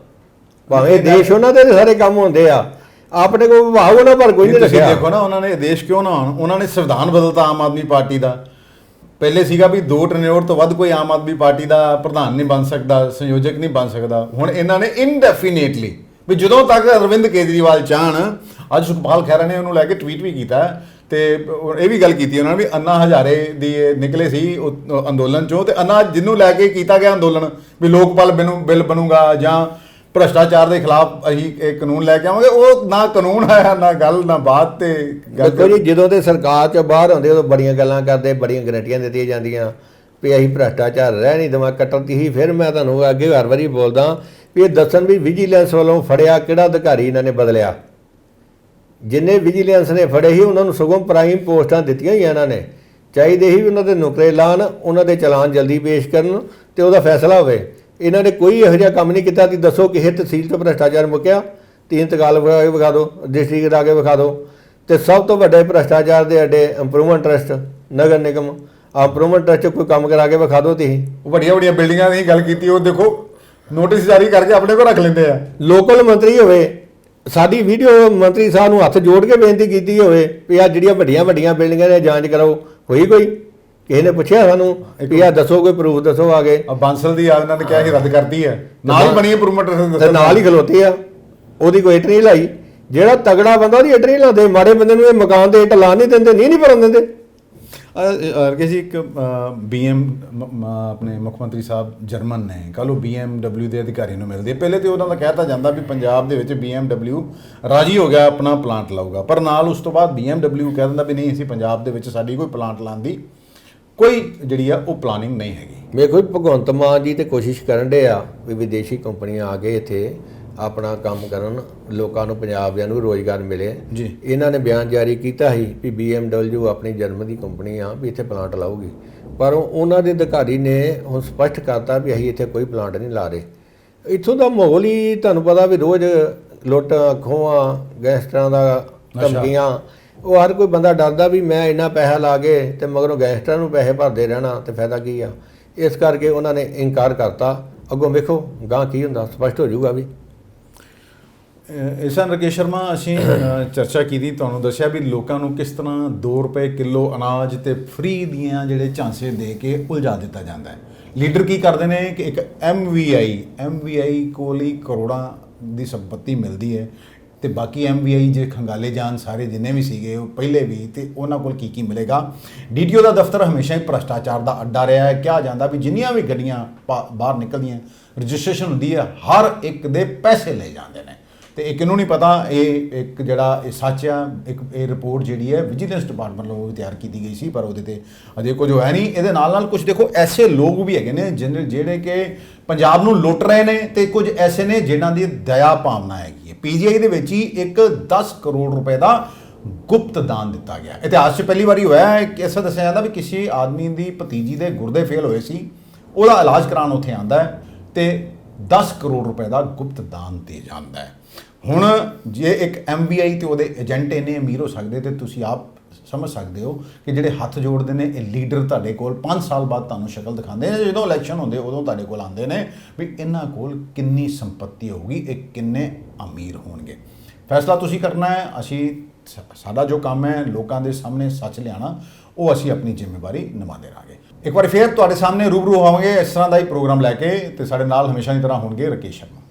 ਭਾਵੇਂ ਦੇਸ਼ ਉਹਨਾਂ ਦੇ ਸਾਰੇ ਕੰਮ ਹੁੰਦੇ ਆ, ਆਪਣੇ ਕੋਲ ਵਿਭਾਗ ਉਹਨਾਂ ਪਰ ਕੋਈ ਨਹੀਂ ਰੱਖਿਆ। ਦੇਖੋ ਨਾ, ਉਹਨਾਂ ਨੇ ਦੇਸ਼ ਕਿਉਂ ਨਾ ਹੋਣ, ਉਹਨਾਂ ਨੇ ਸੰਵਿਧਾਨ ਬਦਲਤਾ ਆਮ ਆਦਮੀ ਪਾਰਟੀ ਦਾ। ਪਹਿਲੇ ਸੀਗਾ ਵੀ 2 ਟਰਨਿਓਰ ਤੋਂ ਵੱਧ ਕੋਈ ਆਮ ਆਦਮੀ ਪਾਰਟੀ ਦਾ ਪ੍ਰਧਾਨ ਨਹੀਂ ਬਣ ਸਕਦਾ, ਸੰਯੋਜਕ ਨਹੀਂ ਬਣ ਸਕਦਾ। ਹੁਣ ਇਹਨਾਂ ਨੇ ਇਨਡੈਫੀਨੇਟਲੀ ਵੀ ਜਦੋਂ ਤੱਕ ਅਰਵਿੰਦ ਕੇਜਰੀਵਾਲ ਚਾਹਣ, ਅੱਜ ਸੁਖਪਾਲ ਖਹਿਰਾ ਨੇ ਉਹਨੂੰ ਲੈ ਕੇ ਟਵੀਟ ਵੀ ਕੀਤਾ ਤੇ ਇਹ ਵੀ ਗੱਲ ਕੀਤੀ ਉਹਨਾਂ ਨੇ ਵੀ ਅੰਨਾ ਹਜ਼ਾਰੇ ਦੀ ਨਿਕਲੇ ਸੀ ਅੰਦੋਲਨ ਚੋਂ, ਤੇ ਅੰਨਾ ਜਿਹਨੂੰ ਲੈ ਕੇ ਕੀਤਾ ਗਿਆ ਅੰਦੋਲਨ ਵੀ ਲੋਕਪਾਲ ਬਿੱਲ ਬਣੂਗਾ ਜਾਂ ਭ੍ਰਸ਼ਟਾਚਾਰ ਦੇ ਖਿਲਾਫ ਅਸੀਂ ਇਹ ਕਾਨੂੰਨ ਲੈ ਕੇ ਆਵਾਂਗੇ, ਉਹ ਨਾ ਕਾਨੂੰਨ ਆਇਆ, ਨਾ ਗੱਲ ਨਾ ਬਾਤ। ਤੇ ਦੇਖੋ ਜੀ, ਜਦੋਂ ਤੇ ਸਰਕਾਰ 'ਚ ਬਾਹਰ ਆਉਂਦੇ ਉਦੋਂ ਬੜੀਆਂ ਗੱਲਾਂ ਕਰਦੇ, ਬੜੀਆਂ ਗਰੰਟੀਆਂ ਦਿੱਤੀਆਂ ਜਾਂਦੀਆਂ ਵੀ ਅਸੀਂ ਭ੍ਰਸ਼ਟਾਚਾਰ ਰਹਿ ਨਹੀਂ ਦੇਵਾਂ, ਕੱਟਤੀ ਹੀ। ਫਿਰ ਮੈਂ ਤੁਹਾਨੂੰ ਅੱਗੇ ਹਰ ਵਾਰੀ ਬੋਲਦਾ ਵੀ ਇਹ ਦੱਸਣ ਵੀ ਵਿਜੀਲੈਂਸ ਵੱਲੋਂ ਫੜਿਆ ਕਿਹੜਾ ਅਧਿਕਾਰੀ ਇਹਨਾਂ ਨੇ ਬਦਲਿਆ। ਜਿੰਨੇ ਵਿਜੀਲੈਂਸ ਨੇ ਫੜੇ ਸੀ ਉਹਨਾਂ ਨੂੰ ਸਗੋਂ ਪ੍ਰਾਈਮ ਪੋਸਟਾਂ ਦਿੱਤੀਆਂ ਹੀ ਇਹਨਾਂ ਨੇ, ਚਾਹੀਦੇ ਸੀ ਉਹਨਾਂ ਦੇ ਨੁਕਰੇ ਲਾਉਣ, ਉਹਨਾਂ ਦੇ ਚਲਾਨ ਜਲਦੀ ਪੇਸ਼ ਕਰਨ ਤੇ ਉਹਦਾ ਫੈਸਲਾ ਹੋਵੇ। ਇਹਨਾਂ ਨੇ ਕੋਈ ਇਹੋ ਜਿਹਾ ਕੰਮ ਨਹੀਂ ਕੀਤਾ ਕਿ ਦੱਸੋ ਕਿਸੇ ਤਹਿਸੀਲ 'ਚ ਭ੍ਰਸ਼ਟਾਚਾਰ ਮੁੱਕਿਆ, 3 ਤਕਾਲ ਵਿਖਾ ਦਿਓ, ਡਿਸਟ੍ਰਿਕਟ ਆ ਕੇ ਵਿਖਾ ਦਿਓ। ਤੇ ਸਭ ਤੋਂ ਵੱਡੇ ਭ੍ਰਸ਼ਟਾਚਾਰ ਦੇ ਅੱਡੇ improvement trust, Nagar Nigam improvement trust 'ਚ ਕੋਈ ਕੰਮ ਕਰਾ ਕੇ ਵਿਖਾ ਦਿਓ। ਤੁਸੀਂ ਵੱਡੀਆਂ ਬਿਲਡਿੰਗਾਂ ਦੀ ਗੱਲ ਕੀਤੀ, ਉਹ ਦੇਖੋ ਨੋਟਿਸ ਜਾਰੀ ਕਰਕੇ ਆਪਣੇ ਕੋਲ ਰੱਖ ਲੈਂਦੇ ਆ। ਲੋਕਲ ਮੰਤਰੀ ਹੋਵੇ, ਸਾਡੀ ਵੀਡੀਓ ਮੰਤਰੀ ਸਾਹਿਬ ਨੂੰ ਹੱਥ ਜੋੜ ਕੇ ਬੇਨਤੀ ਕੀਤੀ ਹੋਵੇ ਵੀ ਆ ਜਿਹੜੀਆਂ ਵੱਡੀਆਂ ਬਿਲਡਿੰਗਾਂ ਨੇ ਜਾਂਚ ਕਰਾਓ, ਹੋਈ ਕੋਈ? ਕਿਸੇ ਨੇ ਪੁੱਛਿਆ ਸਾਨੂੰ ਵੀ ਆ ਦੱਸੋ, ਕੋਈ ਪ੍ਰੂਫ ਦੱਸੋ ਆ ਗਏ। ਬਾਂਸਲ ਦੀ ਇਹਨਾਂ ਨੇ ਕਿਹਾ ਸੀ ਰੱਦ ਕਰਤੀ ਹੈ, ਨਾਲ ਹੀ ਬਣੀ ਇੰਪਰੂਵਮੈਂਟ ਤੇ ਨਾਲ ਹੀ ਖਲੋਤੇ ਆ, ਉਹਦੀ ਕੋਈ ਇੱਟ ਨਹੀਂ ਲਾਈ। ਜਿਹੜਾ ਤਗੜਾ ਬੰਦਾ ਉਹਦੀ ਇੱਟ ਨਹੀਂ ਲਾਉਂਦੇ, ਮਾੜੇ ਬੰਦੇ ਨੂੰ ਇਹ ਮਕਾਨ ਦੇ ਇੱਟ ਲਾ ਨਹੀਂ ਦਿੰਦੇ, ਨਹੀਂ ਭਰਨ ਦਿੰਦੇ। ਅਰਕੇ ਜੀ, ਇੱਕ ਆਪਣੇ ਮੁੱਖ ਮੰਤਰੀ ਸਾਹਿਬ ਜਰਮਨ ਨੇ, ਕੱਲ੍ਹ ਉਹ BMW ਦੇ ਅਧਿਕਾਰੀ ਨੂੰ ਮਿਲਦੇ। ਪਹਿਲੇ ਤਾਂ ਉਹਨਾਂ ਦਾ ਕਹਿਤਾ ਜਾਂਦਾ ਵੀ ਪੰਜਾਬ ਦੇ ਵਿੱਚ BMW ਰਾਜੀ ਹੋ ਗਿਆ ਆਪਣਾ ਪਲਾਂਟ ਲਾਊਗਾ, ਪਰ ਨਾਲ ਉਸ ਤੋਂ ਬਾਅਦ BMW ਕਹਿ ਦਿੰਦਾ ਵੀ ਨਹੀਂ, ਅਸੀਂ ਪੰਜਾਬ ਦੇ ਵਿੱਚ ਸਾਡੀ ਕੋਈ ਪਲਾਂਟ ਲਾਉਣ ਦੀ ਕੋਈ ਜਿਹੜੀ ਆ ਉਹ ਪਲਾਨਿੰਗ ਨਹੀਂ ਹੈਗੀ। ਵੇਖੋ ਭਗਵੰਤ ਮਾਨ ਜੀ ਤੇ ਕੋਸ਼ਿਸ਼ ਕਰਨ ਡੇ ਆ ਵੀ ਵਿਦੇਸ਼ੀ ਕੰਪਨੀਆਂ ਆ ਕੇ ਇੱਥੇ ਆਪਣਾ ਕੰਮ ਕਰਨ, ਲੋਕਾਂ ਨੂੰ ਪੰਜਾਬੀਆਂ ਨੂੰ ਰੋਜ਼ਗਾਰ ਮਿਲੇ। ਜੀ। ਇਹਨਾਂ ਨੇ ਬਿਆਨ ਜਾਰੀ ਕੀਤਾ ਸੀ ਵੀ BMW ਆਪਣੀ ਜਰਮਨ ਦੀ ਕੰਪਨੀ ਆ ਵੀ ਇੱਥੇ ਪਲਾਂਟ ਲਾਊਗੀ, ਪਰ ਉਹਨਾਂ ਦੇ ਅਧਿਕਾਰੀ ਨੇ ਹੁਣ ਸਪਸ਼ਟ ਕਰਤਾ ਵੀ ਅਸੀਂ ਇੱਥੇ ਕੋਈ ਪਲਾਂਟ ਨਹੀਂ ਲਾ ਰਹੇ। ਇੱਥੋਂ ਦਾ ਮਾਹੌਲ ਹੀ ਤੁਹਾਨੂੰ ਪਤਾ ਵੀ ਰੋਜ਼ ਲੁੱਟਾਂ ਖੋਹਾਂ, ਗੈਂਗਸਟਰਾਂ ਦਾ ਧਮਕੀਆਂ, ਉਹ ਹਰ ਕੋਈ ਬੰਦਾ ਡਰਦਾ ਵੀ ਮੈਂ ਇੰਨਾ ਪੈਸਾ ਲਾ ਕੇ ਤੇ ਮਗਰੋਂ ਗੈਂਗਸਟਰਾਂ ਨੂੰ ਪੈਸੇ ਭਰਦੇ ਰਹਿਣਾ ਤੇ ਫਾਇਦਾ ਕੀ ਆ। ਇਸ ਕਰਕੇ ਉਹਨਾਂ ਨੇ ਇਨਕਾਰ ਕਰਤਾ। ਅੱਗੋਂ ਵੇਖੋ ਗਾਂ ਕੀ ਹੁੰਦਾ, ਸਪਸ਼ਟ ਹੋ ਜਾਊਗਾ ਵੀ। ਇਸਾਨ ਰਕੇਸ਼ ਸ਼ਰਮਾ, ਅਸੀਂ ਚਰਚਾ ਕੀਤੀ, ਤੁਹਾਨੂੰ ਦੱਸਿਆ ਵੀ ਲੋਕਾਂ ਨੂੰ ਕਿਸ ਤਰ੍ਹਾਂ 2 ਰੁਪਏ ਕਿਲੋ ਅਨਾਜ ਤੇ ਫ੍ਰੀ ਦੀਆਂ ਜਿਹੜੇ ਝਾਂਸੇ ਦੇ ਕੇ ਉਲਝਾ ਦਿੱਤਾ ਜਾਂਦਾ ਹੈ। ਲੀਡਰ ਕੀ ਕਰਦੇ ਨੇ ਕਿ ਇੱਕ MVI ਕੋਲ ਹੀ ਕਰੋੜਾਂ ਦੀ ਸੰਪਤੀ ਮਿਲਦੀ ਹੈ ਤੇ ਬਾਕੀ MVI ਜੇ ਖੰਗਾਲੇ ਜਾਣ ਸਾਰੇ ਜਿੰਨੇ ਵੀ ਸੀਗੇ ਉਹ ਪਹਿਲੇ ਵੀ, ਤੇ ਉਹਨਾਂ ਕੋਲ ਕੀ ਮਿਲੇਗਾ। DTO ਦਾ ਦਫ਼ਤਰ ਹਮੇਸ਼ਾ ਹੀ ਭ੍ਰਸ਼ਟਾਚਾਰ ਦਾ ਅੱਡਾ ਰਿਹਾ ਹੈ। ਕਿਹਾ ਜਾਂਦਾ ਵੀ ਜਿੰਨੀਆਂ ਵੀ ਗੱਡੀਆਂ ਬਾਹਰ ਨਿਕਲਦੀਆਂ, ਰਜਿਸਟ੍ਰੇਸ਼ਨ ਹੁੰਦੀ ਹੈ, ਹਰ ਇੱਕ ਦੇ ਪੈਸੇ ਲਏ ਜਾਂਦੇ ਨੇ ਤੇ ਇਹ ਕਿਹਨੂੰ ਨਹੀਂ ਪਤਾ। ਇਹ ਇੱਕ ਜਿਹੜਾ ਇਹ ਸੱਚ ਆ, ਇੱਕ ਇਹ ਰਿਪੋਰਟ ਜਿਹੜੀ ਹੈ ਵਿਜੀਲੈਂਸ ਡਿਪਾਰਟਮੈਂਟ ਵੱਲੋਂ ਤਿਆਰ ਕੀਤੀ ਗਈ ਸੀ, ਪਰ ਉਹਦੇ ਤੇ ਅਜੇ ਕੁਝ ਹੋਇਆ ਨਹੀਂ। ਇਹਦੇ ਨਾਲ ਕੁਝ ਦੇਖੋ ਐਸੇ ਲੋਕ ਵੀ ਹੈਗੇ ਨੇ ਜਿਹੜੇ ਕਿ ਪੰਜਾਬ ਨੂੰ ਲੁੱਟ ਰਹੇ ਨੇ ਤੇ ਕੁਝ ਐਸੇ ਨੇ ਜਿਨ੍ਹਾਂ ਦੀ ਦਇਆ ਭਾਵਨਾ ਹੈਗੀ ਹੈ। PGI ਦੇ ਵਿੱਚ ਹੀ ਇੱਕ 10 ਕਰੋੜ ਰੁਪਏ ਦਾ ਗੁਪਤ ਦਾਨ ਦਿੱਤਾ ਗਿਆ। ਇਤਿਹਾਸ 'ਚ ਪਹਿਲੀ ਵਾਰੀ ਹੋਇਆ ਹੈ ਕਿ ਐਸਾ ਦੱਸਿਆ ਜਾਂਦਾ ਵੀ ਕਿਸੇ ਆਦਮੀ ਦੀ ਭਤੀਜੀ ਦੇ ਗੁਰਦੇ ਫੇਲ ਹੋਏ ਸੀ, ਉਹਦਾ ਇਲਾਜ ਕਰਾਉਣ ਉੱਥੇ ਆਂਦਾ ਹੈ ਤੇ 10 ਕਰੋੜ ਰੁਪਏ ਦਾ ਗੁਪਤ ਦਾਨ ਦੇ ਜਾਂਦਾ ਹੈ। ਹੁਣ ਜੇ ਇੱਕ MVI ਤੇ ਉਹਦੇ ਏਜੰਟ ਇੰਨੇ ਅਮੀਰ ਹੋ ਸਕਦੇ ਤੇ ਤੁਸੀਂ ਆਪ ਸਮਝ ਸਕਦੇ ਹੋ ਕਿ ਜਿਹੜੇ ਹੱਥ ਜੋੜਦੇ ਨੇ ਇਹ ਲੀਡਰ ਤੁਹਾਡੇ ਕੋਲ 5 ਸਾਲ ਬਾਅਦ ਤੁਹਾਨੂੰ ਸ਼ਕਲ ਦਿਖਾਉਂਦੇ ਨੇ, ਜਦੋਂ ਇਲੈਕਸ਼ਨ ਹੁੰਦੇ ਉਦੋਂ ਤੁਹਾਡੇ ਕੋਲ ਆਉਂਦੇ ਨੇ ਵੀ ਇਹਨਾਂ ਕੋਲ ਕਿੰਨੀ ਸੰਪਤੀ ਹੋਊਗੀ, ਇਹ ਕਿੰਨੇ ਅਮੀਰ ਹੋਣਗੇ। ਫੈਸਲਾ ਤੁਸੀਂ ਕਰਨਾ ਹੈ। ਸਾਡਾ ਜੋ ਕੰਮ ਹੈ ਲੋਕਾਂ ਦੇ ਸਾਹਮਣੇ ਸੱਚ ਲਿਆਉਣਾ, ਉਹ ਅਸੀਂ ਆਪਣੀ ਜ਼ਿੰਮੇਵਾਰੀ ਨਿਭਾਉਂਦੇ ਰਹਾਂਗੇ। ਇੱਕ ਵਾਰੀ ਫੇਰ ਤੁਹਾਡੇ ਸਾਹਮਣੇ ਰੂਬਰੂ ਹੋਵਾਂਗੇ ਇਸ ਤਰ੍ਹਾਂ ਦਾ ਹੀ ਪ੍ਰੋਗਰਾਮ ਲੈ ਕੇ, ਤੇ ਸਾਡੇ ਨਾਲ ਹਮੇਸ਼ਾ ਦੀ ਤਰ੍ਹਾਂ ਹੋਣਗੇ ਰਕੇਸ਼ ਸ਼ਰਮਾ।